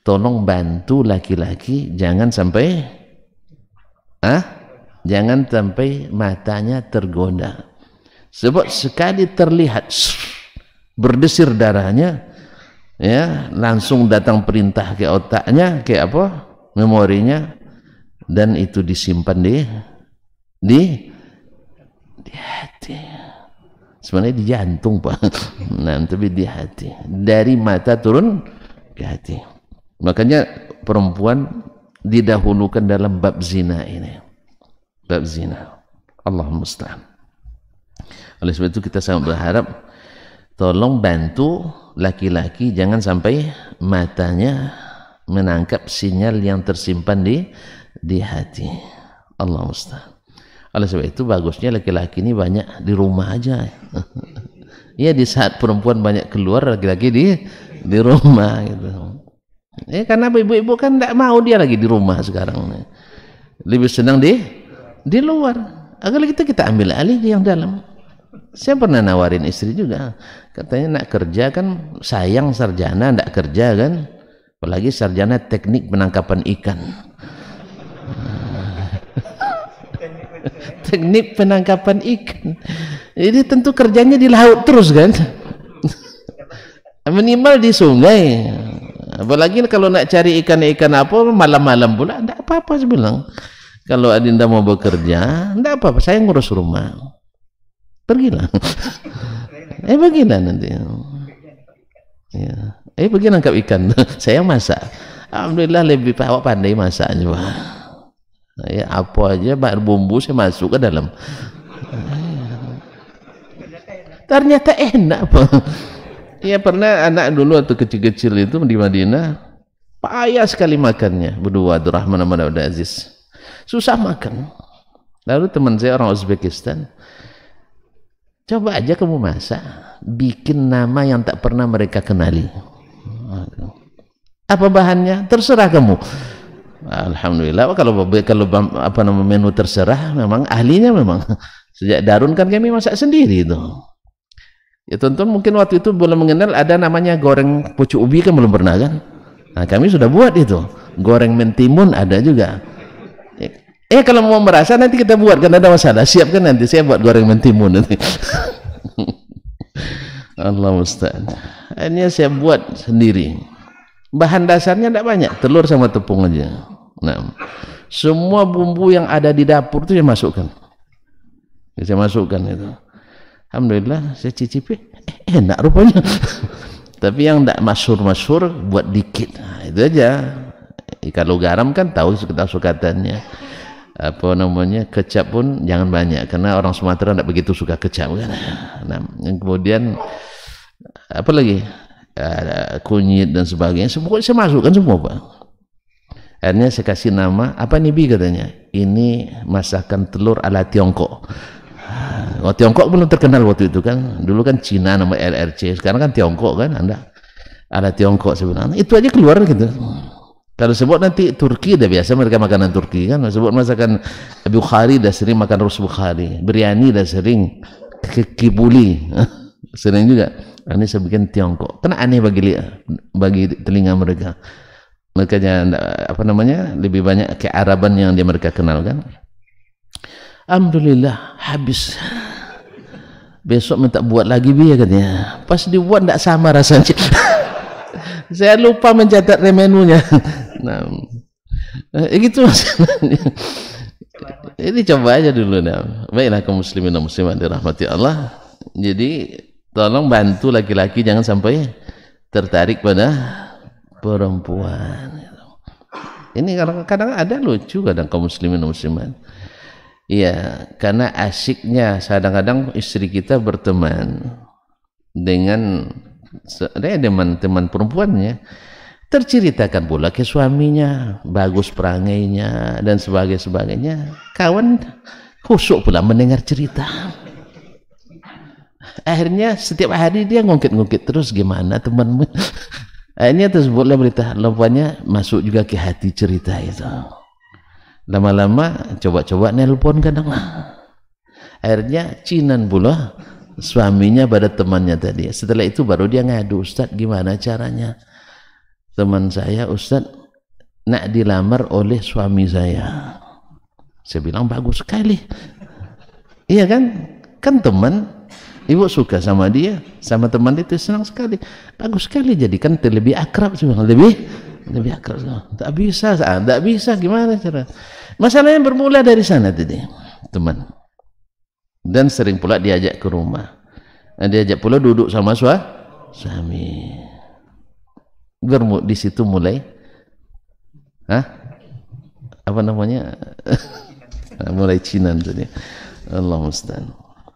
tolong bantu laki-laki jangan sampai matanya tergoda. Sebab sekali terlihat berdesir darahnya, ya langsung datang perintah ke otaknya, ke apa, memorinya, dan itu disimpan di hati. Sebenarnya di jantung Pak, nah tapi di hati, dari mata turun ke hati. Makanya perempuan didahulukan dalam bab zina ini, bab zina. Allahumma musta'an. Oleh sebab itu kita sangat berharap tolong bantu laki-laki jangan sampai matanya menangkap sinyal yang tersimpan di hati. Allah musta'an. Oleh sebab itu bagusnya laki-laki ini banyak di rumah aja. Ya di saat perempuan banyak keluar, laki-laki di rumah gitu. Karena ibu-ibu kan tidak mau dia lagi di rumah sekarang. Lebih senang di luar. Agar kita ambil alih di yang dalam. Saya pernah nawarin istri juga, katanya nak kerja kan sayang sarjana tidak kerja kan, apalagi sarjana teknik penangkapan ikan. Teknik penangkapan ikan, jadi tentu kerjanya di laut terus kan, minimal di sungai. Apalagi kalau nak cari ikan apa malam-malam pula, tidak apa-apa saya bilang. Kalau adinda mau bekerja, tidak apa-apa, saya ngurus rumah. Pergilah. Pergilah nanti. Ya. Pergi nangkap ikan. Saya masak. Alhamdulillah lebih awak pandai masak juga. Ya, apa aja bumbu saya masuk ke dalam. Ternyata enak Pak. Ya pernah anak dulu waktu kecil-kecil itu di Madinah payah sekali makannya berdua Abdurrahman sama Abdul Aziz. Susah makan. Lalu teman saya orang Uzbekistan, coba aja kamu masak, bikin nama yang tak pernah mereka kenali. Apa bahannya? Terserah kamu. Alhamdulillah kalau apa nama menu terserah, memang ahlinya memang. Sejak darun kan kami masak sendiri itu. Ya tonton mungkin waktu itu belum mengenal ada namanya goreng pucuk ubi kan belum pernah kan. Nah kami sudah buat itu. Goreng mentimun ada juga. Kalau mau merasa nanti kita buat kan ada masalah. Siapkan nanti saya buat goreng mentimun nanti. Allah musta'an. Ini saya buat sendiri. Bahan dasarnya tidak banyak, telur sama tepung aja. Nah, semua bumbu yang ada di dapur itu saya masukkan. Saya masukkan itu. Alhamdulillah saya cicipi, enak rupanya. Tapi yang tidak masyhur buat dikit. Nah, itu aja. Kalau garam kan tahu sukatannya. Apa namanya, kecap pun jangan banyak karena orang Sumatera tidak begitu suka kecap kan. Nah, kemudian apa lagi, kunyit dan sebagainya, semua saya masukkan semua Pak. Akhirnya saya kasih nama apa nih Bi, katanya ini masakan telur ala Tiongkok. Tiongkok belum terkenal waktu itu kan, dulu kan Cina nama LRC, sekarang kan Tiongkok kan, Anda ala Tiongkok sebenarnya itu aja keluar gitu. Kalau sebut nanti Turki dah biasa mereka makanan Turki kan, sebut masakan Bukhari dah sering makan rus Bukhari, biryani dah sering, kibuli sering juga. Ini saya bikin Tiongkok, karena aneh bagi telinga mereka. Makanya apa namanya lebih banyak kearaban yang mereka kenal kan. Alhamdulillah habis. Besok minta buat lagi Bi katanya. Pas dibuat tidak sama rasanya. Saya lupa mencatat menunya. Nah, gitu masalahnya. Ini coba aja dulu. Nah. Baiklah kaum muslimin dan muslimat dirahmati Allah. Jadi tolong bantu laki-laki jangan sampai tertarik pada perempuan. Ini kadang-kadang ada lucu kadang kaum muslimin dan muslimat. Iya, karena asiknya kadang-kadang istri kita berteman dengan teman perempuannya, terceritakan pula ke suaminya bagus perangainya dan sebagainya. Kawan khusyuk pula mendengar cerita. Akhirnya setiap hari dia ngungkit-ngungkit terus, gimana temanmu. Akhirnya tersebutlah berita, rupanya masuk juga ke hati cerita itu. Lama-lama coba-coba nelpon kadang. Akhirnya cinan pula suaminya pada temannya tadi. Setelah itu baru dia ngadu, Ustaz gimana caranya? Teman saya Ustaz nak dilamar oleh suami saya. Saya bilang bagus sekali. Iya kan? Kan teman Ibu suka sama dia, sama teman itu, senang sekali, bagus sekali, jadikan lebih akrab, lebih akrab. Tak bisa, gimana cara? Masalahnya bermula dari sana tadi, teman. Dan sering pula diajak ke rumah, diajak pula duduk sama suami. Di situ mulai, apa namanya? Mulai cinan tadi. Allah musta'an.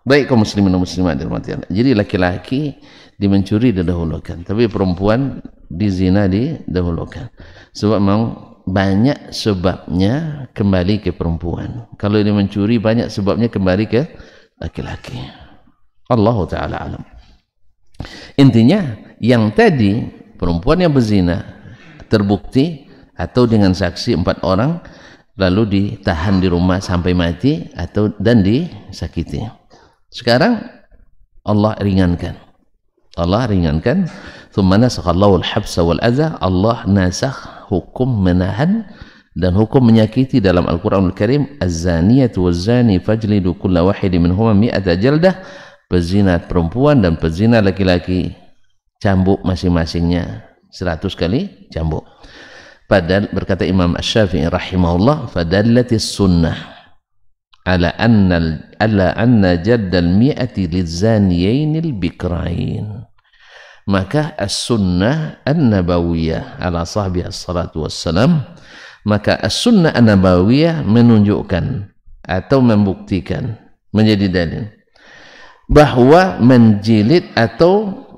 Baik kaum muslimin dan muslimat dirahmati Allah. Jadi laki-laki dimencuri didahulukan, tapi perempuan dizina didahulukan. Sebab memang banyak sebabnya kembali ke perempuan. Kalau dia mencuri banyak sebabnya kembali ke laki-laki. Allah Ta'ala alam. Intinya yang tadi perempuan yang berzina terbukti atau dengan saksi 4 orang lalu ditahan di rumah sampai mati dan disakiti. Sekarang Allah ringankan. Thumma nasakhallahu al-habsa wal adha. Allah nasakh hukum menahan dan hukum menyakiti dalam Al-Quranul Karim. Az-zaniyatu waz-zani fajlidu kulla wahidin minhuma mi'ata jaldah. Pezina perempuan dan pezina laki-laki cambuk masing-masingnya 100 kali cambuk. Padahal berkata Imam Asy-Syafi'i rahimahullah, fadallatis sunnah ala anna jaddal mi'ati lizzaniyainil bikrain. Maka as-sunnah an-nabawiyah ala sahbihi as-salatu wassalam, maka as-sunnah an-nabawiyah menunjukkan atau membuktikan menjadi dalil bahwa menjilid atau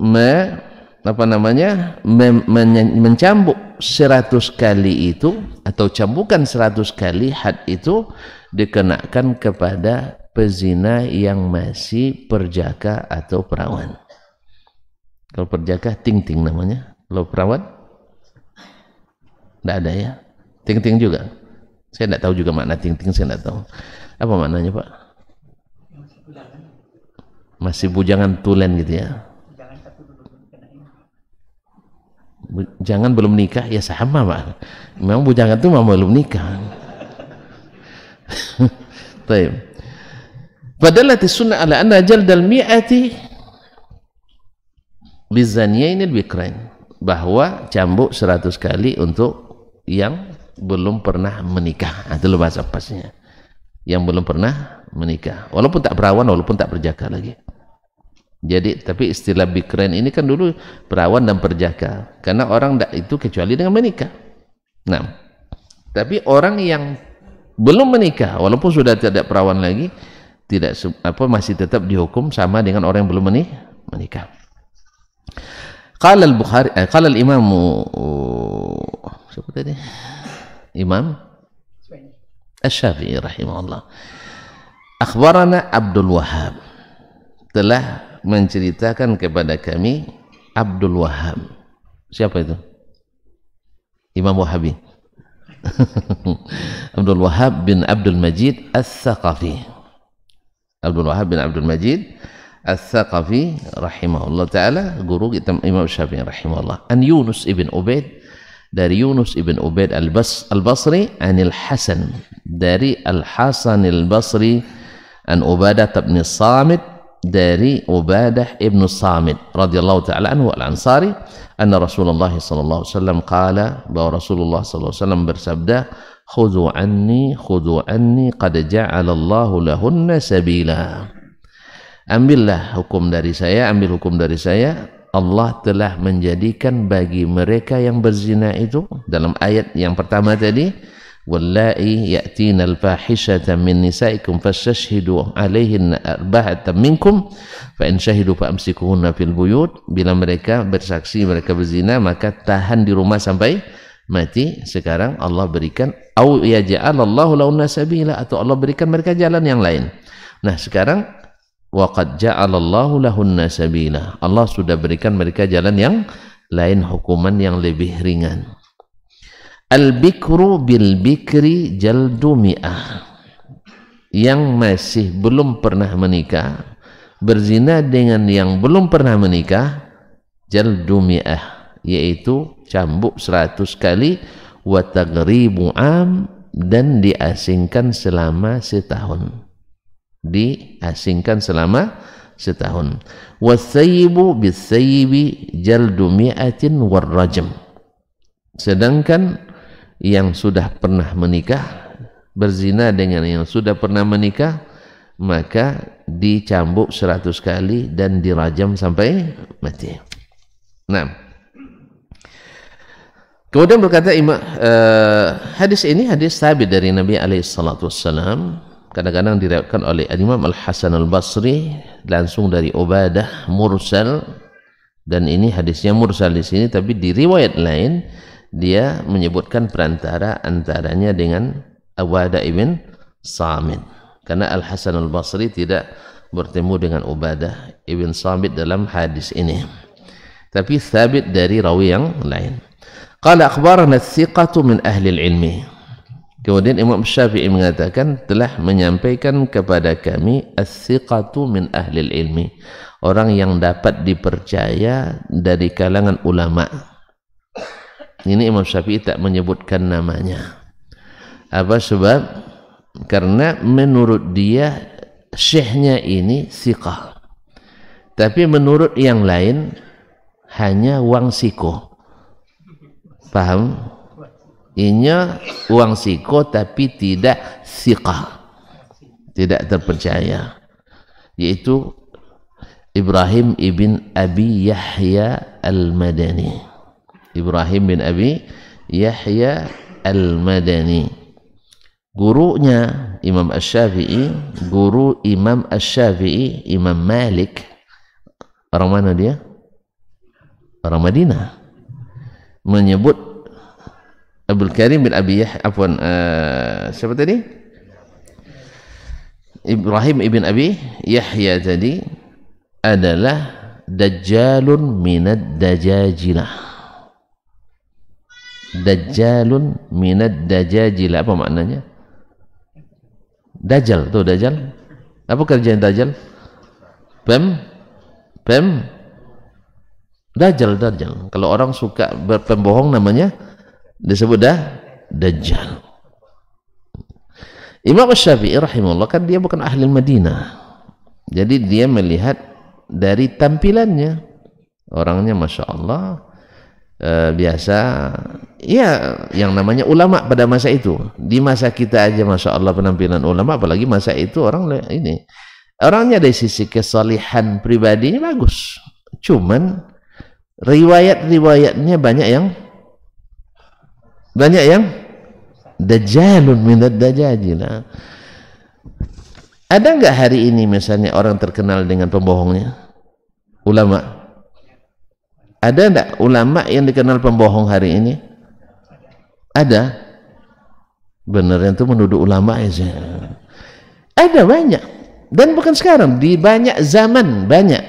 mencambuk 100 kali itu atau cambukan 100 kali had itu dikenakan kepada pezina yang masih perjaka atau perawan. Kalau perjaka ting-ting namanya, kalau perawan tidak ada ya. Ting-ting juga. Saya tidak tahu juga makna ting-ting, saya tidak tahu. Apa maknanya Pak? Masih bujangan tulen gitu ya. Jangan belum nikah ya sama Pak. Memang bujangan itu memang belum nikah. Baik. Fadallati sunnah ala anna jaldal mi'ati bizaniyainil bikrain, bahwa cambuk 100 kali untuk yang belum pernah menikah. Itu bahasa pasnya. Yang belum pernah menikah. Walaupun tak perawan, walaupun tak perjaka lagi. Jadi, tapi istilah bikrain ini kan dulu perawan dan perjaka. Karena orang tak itu kecuali dengan menikah. Nah, tapi orang yang belum menikah, walaupun sudah tidak perawan lagi, tidak masih tetap dihukum sama dengan orang yang belum menikah. Qala al-Bukhari, qala al-Imam siapa tadi? Imam Asy-Syafi'i rahimahullah. Akhbarana Abdul Wahhab, telah menceritakan kepada kami Abdul Wahhab. Siapa itu? Imam Wahabi. Abdul Wahhab bin Abdul Majid Al-Thaqafi. Abdul Wahhab bin Abdul Majid Al-Thaqafi rahimahullah ta'ala, guru kita Imam Syafi'i rahimahullah. An Yunus ibn Ubaid, dari Yunus ibn Ubaid al-Basri, anil Hasan, dari Al-Hasan al-Basri, an Ubadah bin Samit, dari Ubadah ibn Samit radhiyallahu ta'ala anhu al-Ansari, anna Rasulullah sallallahu alaihi wasallam qala, bahwa Rasulullah sallallahu alaihi wasallam bersabda, khudhu anni qad ja'ala Allahu lahunna sabila. Ambillah hukum dari saya, ambil hukum dari saya, Allah telah menjadikan bagi mereka yang berzina itu, dalam ayat yang pertama tadi, wallahi ya'tina al-fahishata min nisaikum fastashhidu alaihinna arba'atan minkum fa in shahidu fa amsikuhunna fil buyut. Bila mereka bersaksi mereka berzina, maka tahan di rumah sampai mati. Sekarang Allah berikan au yaj'alallahu lahunna sabila, atau Allah berikan mereka jalan yang lain. Nah sekarang waqad ja'alallahu lahunna sabila, Allah sudah berikan mereka jalan yang lain, hukuman yang lebih ringan. Al-bikru bil bikri jaldu mi'ah, yang masih belum pernah menikah berzina dengan yang belum pernah menikah, jaldu mi'ah, yaitu cambuk 100 kali, wa taghribu am, dan diasingkan selama setahun. Diasingkan selama setahun. Wathayyibu bithayyibi jaldu mi'atin warrajam. Sedangkan yang sudah pernah menikah berzina dengan yang sudah pernah menikah, maka dicambuk 100 kali dan dirajam sampai mati. Nah, kemudian berkata hadis ini hadis sabit dari Nabi SAW. Kadang-kadang diriwayatkan oleh Imam Al-Hasan Al-Basri langsung dari Ubadah mursal, dan ini hadisnya mursal di sini, tapi di riwayat lain dia menyebutkan antaranya dengan Ubadah ibn Samit, karena Al-Hasan Al-Basri tidak bertemu dengan Ubadah ibn Samit dalam hadis ini, tapi sabit dari rawi yang lain. Qala akhbarana thiqatu min ahli ilmi. Kemudian Imam Syafi'i mengatakan telah menyampaikan kepada kami as-thiqatu min ahli ilmi, orang yang dapat dipercaya dari kalangan ulama. Ini Imam Syafi'i tak menyebutkan namanya. Apa sebab? Karena menurut dia syekhnya ini thiqah, tapi menurut yang lain hanya wang siko. Paham? Inya uang siko tapi tidak thiqah, tidak terpercaya, yaitu Ibrahim ibn Abi Yahya Al-Madani. Ibrahim bin Abi Yahya Al-Madani, gurunya Imam Asy-Syafi'i, guru Imam Asy-Syafi'i, Imam Malik. Orang mana dia? Orang Madinah. Menyebut Abdul Karim bin Abi Yahya, siapa tadi? Ibrahim ibn Abi Yahya tadi adalah dajjalun minad dajajilah. Dajjalun minad dajajilah, apa maknanya? Dajjal, tuh Dajjal. Apa kerjaan Dajjal? Dajjal. Kalau orang suka berpembohong namanya disebut Dajjal. Imam Syafi'i rahimahullah kan dia bukan ahli Madinah, jadi dia melihat dari tampilannya, orangnya Masya Allah biasa, ya yang namanya ulama pada masa itu. Di masa kita aja Masya Allah penampilan ulama, apalagi masa itu orang ini. Orangnya dari sisi kesalihan pribadinya bagus, cuman riwayat-riwayatnya banyak yang dajjalun minad dajajilah. Ada enggak hari ini misalnya orang terkenal dengan pembohongnya? Ulama. Ada enggak ulama yang dikenal pembohong hari ini? Ada. Benar itu menuduh ulama aja. Ada banyak. Dan bukan sekarang, di banyak zaman banyak.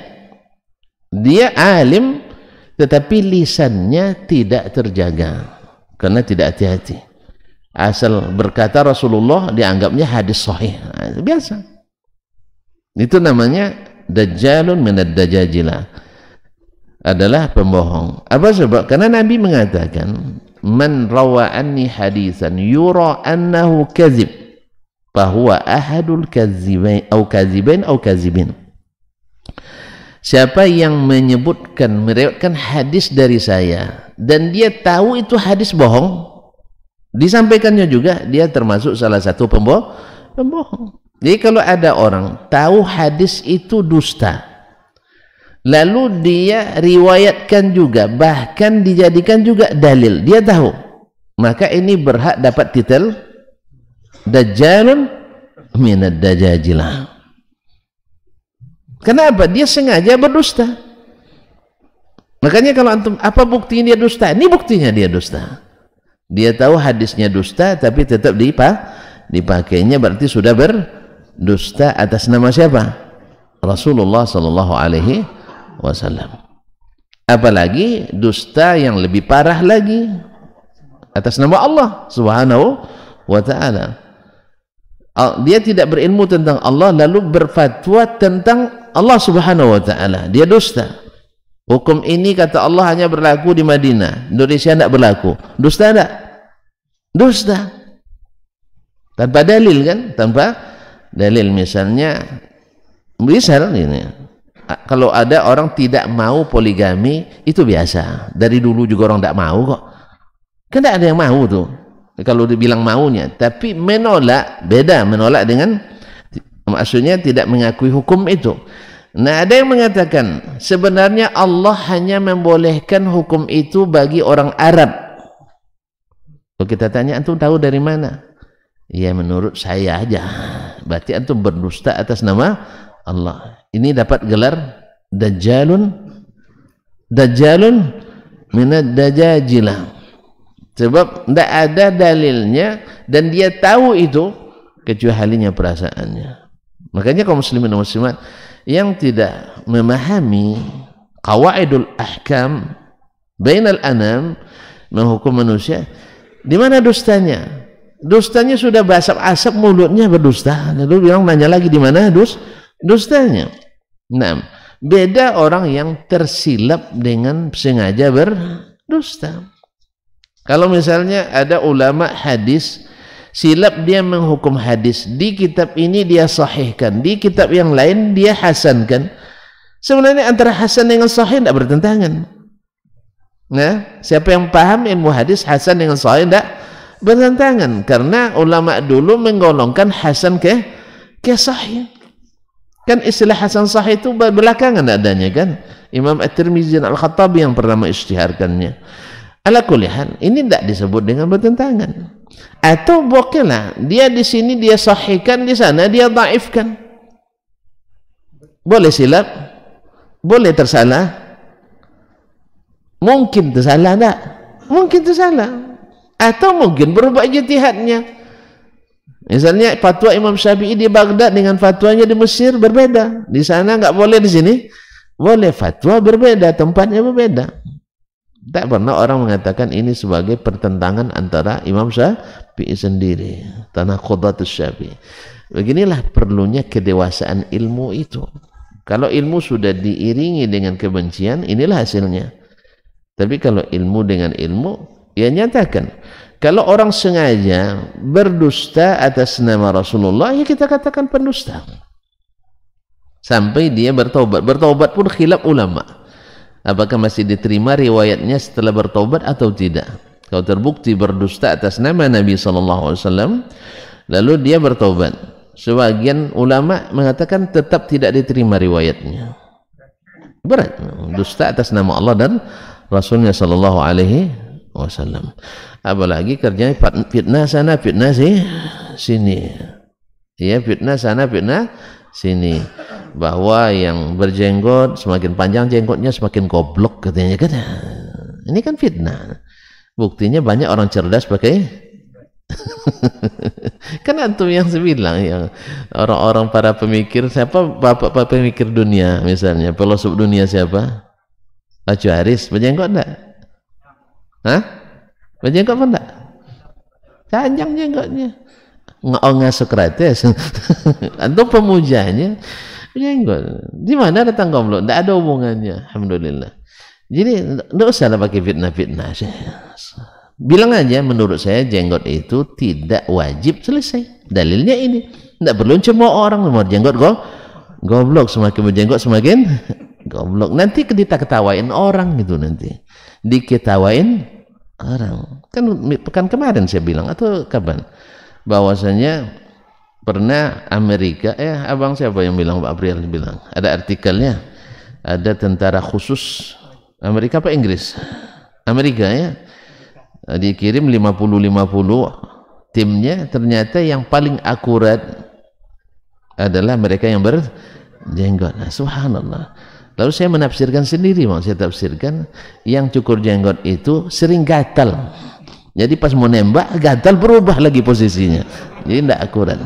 Dia alim tetapi lisannya tidak terjaga karena tidak hati-hati. Asal berkata Rasulullah dianggapnya hadis sahih. Nah, biasa. Itu namanya dajjalun minad dajajilah, adalah pembohong. Apa sebab? Karena Nabi mengatakan, man rawa anni hadisan yura annahu kadzib fahuwa ahadul kadzibain au kadzibin. Siapa yang meriwayatkan hadis dari saya dan dia tahu itu hadis bohong, disampaikannya juga, dia termasuk salah satu pembohong. Jadi kalau ada orang tahu hadis itu dusta, lalu dia riwayatkan juga, bahkan dijadikan juga dalil, dia tahu, maka ini berhak dapat titel dajjalun minad dajajilah. Kenapa? Dia sengaja berdusta. Makanya kalau antum, apa buktinya dia dusta? Ini buktinya dia dusta. Dia tahu hadisnya dusta tapi tetap dipakainya, berarti sudah berdusta atas nama siapa? Rasulullah sallallahu alaihi wasallam. Apalagi dusta yang lebih parah lagi atas nama Allah Subhanahu wa taala. Dia tidak berilmu tentang Allah lalu berfatwa tentang Allah Subhanahu wa taala. Dia dusta. Hukum ini kata Allah hanya berlaku di Madinah, Indonesia tidak berlaku. Dusta tidak? Dusta. Tanpa dalil kan? Tanpa dalil. Misalnya misal ini, Kalau ada orang tidak mau poligami, itu biasa. Dari dulu juga orang tidak mau kok. Kan tidak ada yang mau tuh. Kalau dibilang maunya, tapi menolak beda. Menolak dengan maksudnya tidak mengakui hukum itu. Nah, ada yang mengatakan sebenarnya Allah hanya membolehkan hukum itu bagi orang Arab. Kalau kita tanya, antum tahu dari mana? Ya menurut saya aja. Berarti antum berdusta atas nama Allah. Ini dapat gelar Dajjalun minad dajajilah. Sebab tidak ada dalilnya dan dia tahu itu kecualinya perasaannya. Makanya kaum muslimin dan muslimat yang tidak memahami qawaidul ahkam bainal anam, menghukum manusia, di mana dustanya? Dustanya sudah basap-asap mulutnya berdusta. Lalu bilang nanya lagi di mana dustanya. Nah, beda orang yang tersilap dengan sengaja berdusta. Kalau misalnya ada ulama hadis silap dia menghukum hadis, di kitab ini dia sahihkan, di kitab yang lain dia hasankan. Sebenarnya antara hasan dengan sahih tidak bertentangan. Nah, siapa yang paham ilmu hadis, hasan dengan sahih tidak bertentangan, karena ulama dulu menggolongkan hasan ke sahih. Kan istilah hasan sahih itu belakangan adanya kan. Imam At-Tirmizi dan Al-Khattabi yang pernah mengisytiharkannya. Ala kulli hal, ini tidak disebut dengan bertentangan. Atau bolehlah dia di sini dia sahihkan, di sana dia dhaifkan. Boleh silap, boleh tersalah. Mungkin tersalah enggak? Mungkin tersalah. Atau mungkin berubah ijtihadnya. Misalnya fatwa Imam Syafi'i di Baghdad dengan fatwanya di Mesir berbeda. Di sana enggak boleh, di sini boleh. Fatwa berbeda, tempatnya berbeda. Tak pernah orang mengatakan ini sebagai pertentangan antara Imam Syafi'i sendiri. Tanaqudatus Syafi'i. Beginilah perlunya kedewasaan ilmu itu. Kalau ilmu sudah diiringi dengan kebencian, inilah hasilnya. Tapi kalau ilmu dengan ilmu, ya nyatakan. Kalau orang sengaja berdusta atas nama Rasulullah, ya kita katakan pendusta. Sampai dia bertaubat. Bertaubat pun khilaf ulama. Apakah masih diterima riwayatnya setelah bertaubat atau tidak? Kalau terbukti berdusta atas nama Nabi SAW, lalu dia bertaubat. Sebagian ulama mengatakan tetap tidak diterima riwayatnya. Berat. Dusta atas nama Allah dan Rasulnya Sallallahu Alaihi Wasallam. Apalagi kerjanya fitnah sana, fitnah sini. Ya, fitnah sana, fitnah sini. Bahwa yang berjenggot semakin panjang jenggotnya semakin goblok katanya kan. Ini kan fitnah. Buktinya banyak orang cerdas pakai kan antum yang bilang yang orang-orang para pemikir, siapa bapak pemikir dunia misalnya, filosof dunia siapa? Acuaris, berjenggot enggak? Hah? Berjenggot apa enggak? Panjang jenggotnya. Nggak Sokrates. Antum pemujanya berjenggot. Di mana datang goblok? Enggak ada hubungannya. Alhamdulillah. Jadi enggak usah lah pakai fitnah-fitnah. Bilang aja menurut saya jenggot itu tidak wajib, selesai. Dalilnya ini. Enggak perlu cemooh orang mau jenggot goblok, semakin berjenggot semakin goblok. Nanti kita ketawain orang gitu, nanti diketawain orang. Kan pekan kemarin saya bilang atau kapan bahwasanya pernah Amerika abang siapa yang bilang, Pak April bilang ada artikelnya, ada tentara khusus Amerika apa Inggris, Amerika ya, dikirim 50-50 timnya, ternyata yang paling akurat adalah mereka yang berjenggot. Nah, subhanallah. Lalu saya menafsirkan sendiri, saya tafsirkan yang cukur jenggot itu sering gatal. Jadi pas mau nembak gatal, berubah lagi posisinya. Jadi tidak akurat.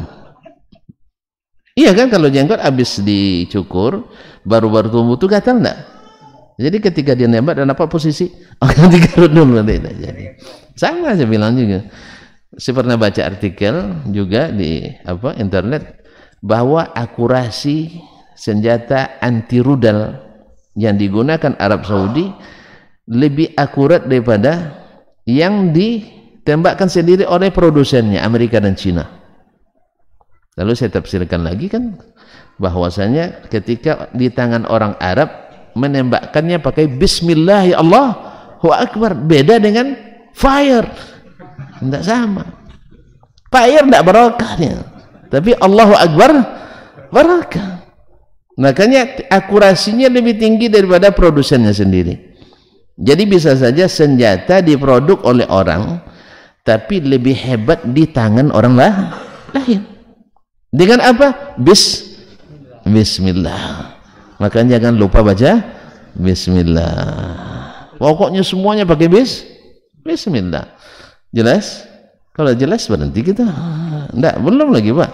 Iya kan, kalau jenggot habis dicukur baru tumbuh itu gatal enggak? Jadi ketika dia nembak dan apa posisi? Oh, digarut dulu nanti. Jadi sama saya bilang juga. Saya pernah baca artikel juga di internet bahwa akurasi senjata anti rudal yang digunakan Arab Saudi lebih akurat daripada yang ditembakkan sendiri oleh produsennya Amerika dan Cina. Lalu saya tafsirkan lagi kan, bahwasanya ketika di tangan orang Arab menembakkannya pakai bismillah ya Allahu akbar, beda dengan fire, tidak sama. Fire tidak barokahnya, tapi Allahu akbar barakah. Makanya akurasinya lebih tinggi daripada produsennya sendiri. Jadi bisa saja senjata diproduk oleh orang, tapi lebih hebat di tangan orang lain. Dengan apa? Bismillah. Makanya jangan lupa baca bismillah. Pokoknya semuanya pakai bismillah. Jelas? Kalau jelas berhenti kita. Enggak, belum lagi, Pak.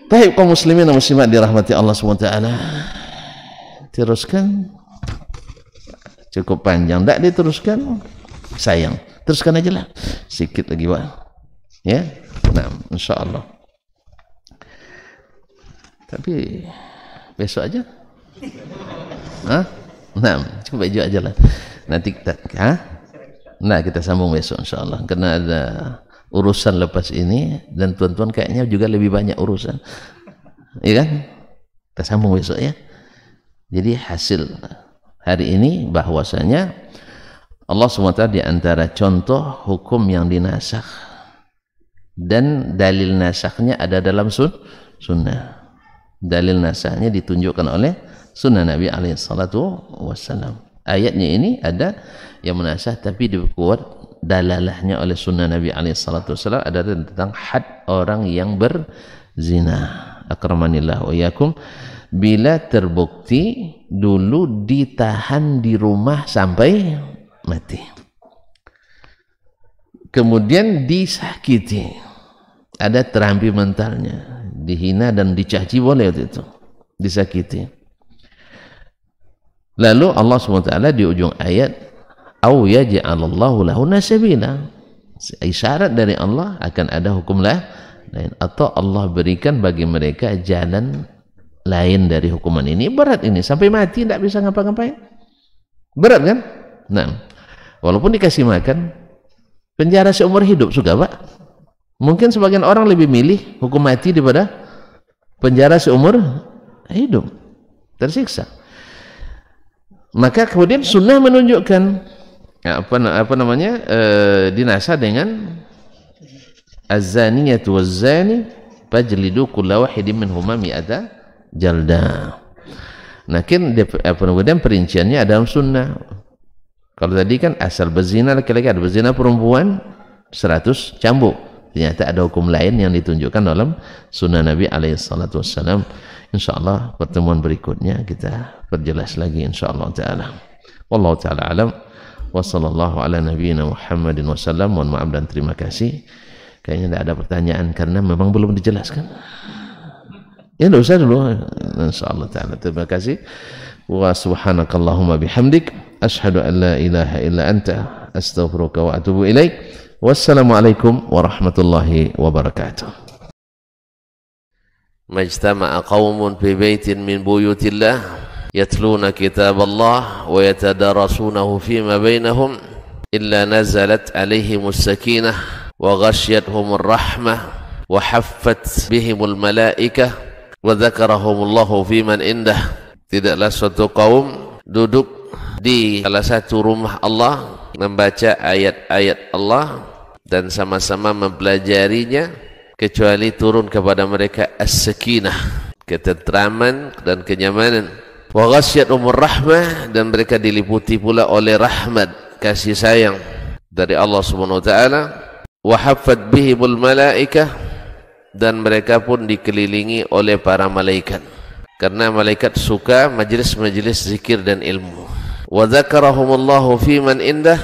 Baik, kaum muslimin dan muslimat dirahmati Allah SWT. Teruskan. Cukup panjang, enggak diteruskan, sayang. Teruskan aja lah. Sedikit lagi, Pak. Ya? Nah, insyaallah. Tapi besok aja. Hah? Nah, cukup baju aja lah. Nanti kita, nah kita sambung besok insyaallah. Karena ada urusan lepas ini dan tuan-tuan kayaknya juga lebih banyak urusan, iya kan? Kita sambung besok ya. Jadi hasil hari ini bahwasanya Allah SWT di antara contoh hukum yang dinasakh dan dalil nasakhnya ada dalam sunnah. Dalil nasakhnya ditunjukkan oleh sunnah Nabi SAW. Ayatnya ini ada yang menasakh tapi dibuat dalalahnya oleh sunnah Nabi SAW ada tentang had orang yang berzina. Akramanillah wa iyyakum. Bila terbukti dulu ditahan di rumah sampai mati, kemudian disakiti, ada terampi mentalnya, dihina dan dicaci boleh itu, disakiti. Lalu Allah SWT di ujung ayat au yaj'alallahu lahu nasabila, isyarat dari Allah akan ada hukum lain, atau Allah berikan bagi mereka jalan lain dari hukuman ini. Berat ini, sampai mati tidak bisa ngapa-ngapain, berat kan? Nah, walaupun dikasih makan, penjara seumur hidup juga, Pak. Mungkin sebagian orang lebih milih hukum mati daripada penjara seumur hidup, tersiksa. Maka kemudian sunnah menunjukkan dinasakh dengan az-zaniyatu waz-zani fajlidu kulla wahidin minhuma mi'ata jaldah. Nah, kemudian perinciannya dalam sunnah. Kalau tadi kan asal berzina laki-laki, ada berzina perempuan 100 cambuk. Ternyata ada hukum lain yang ditunjukkan dalam sunnah Nabi SAW. InsyaAllah pertemuan berikutnya kita perjelas lagi insyaAllah ta'ala. Wallahu ta'ala alam. Wa sallallahu ala nabiyyina Muhammadin wasallam. Mohon maaf dan terima kasih. Kayaknya tidak ada pertanyaan karena memang belum dijelaskan. Ya, tidak usah dulu. InsyaAllah ta'ala. Terima kasih. Wa subhanakallahumma bihamdik. Ashhadu an la ilaha illa anta. Astaghfiruka wa atubu ilaik. Wassalamualaikum warahmatullahi wabarakatuh. Majtama'a qawmun fi baitin min buyutillah يتلون كتاب الله ويتدارسونه فيما بينهم إلا نزلت عليهم السكينة وغشيتهم الرحمة وحفت بهم الملائكة وذكرهم الله في من عنده. Tidaklah suatu kaum duduk di salah satu rumah Allah membaca ayat-ayat Allah dan sama-sama mempelajarinya kecuali turun kepada mereka as-sakinah, ketentraman dan kenyamanan. Wa ghasyiyatuhumur rahmah, dan mereka diliputi pula oleh rahmat, kasih sayang dari Allah Subhanahu wa taala. Wa haffat bihimul malaikah, dan mereka pun dikelilingi oleh para malaikat, karena malaikat suka majlis-majlis zikir dan ilmu. Wa dzakarahumullahu fi man indah,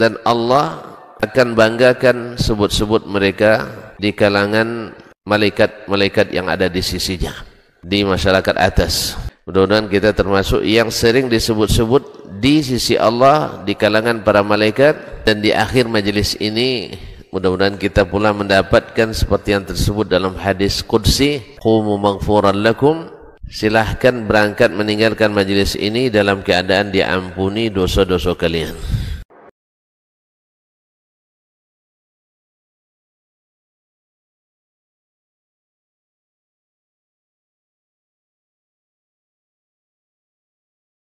dan Allah akan banggakan sebut-sebut mereka di kalangan malaikat-malaikat yang ada di sisinya, di masyarakat atas. Mudah-mudahan kita termasuk yang sering disebut-sebut di sisi Allah di kalangan para malaikat, dan di akhir majelis ini mudah-mudahan kita pula mendapatkan seperti yang tersebut dalam hadis qudsi, qumu maghfuran lakum, silahkan berangkat meninggalkan majelis ini dalam keadaan diampuni dosa-dosa kalian.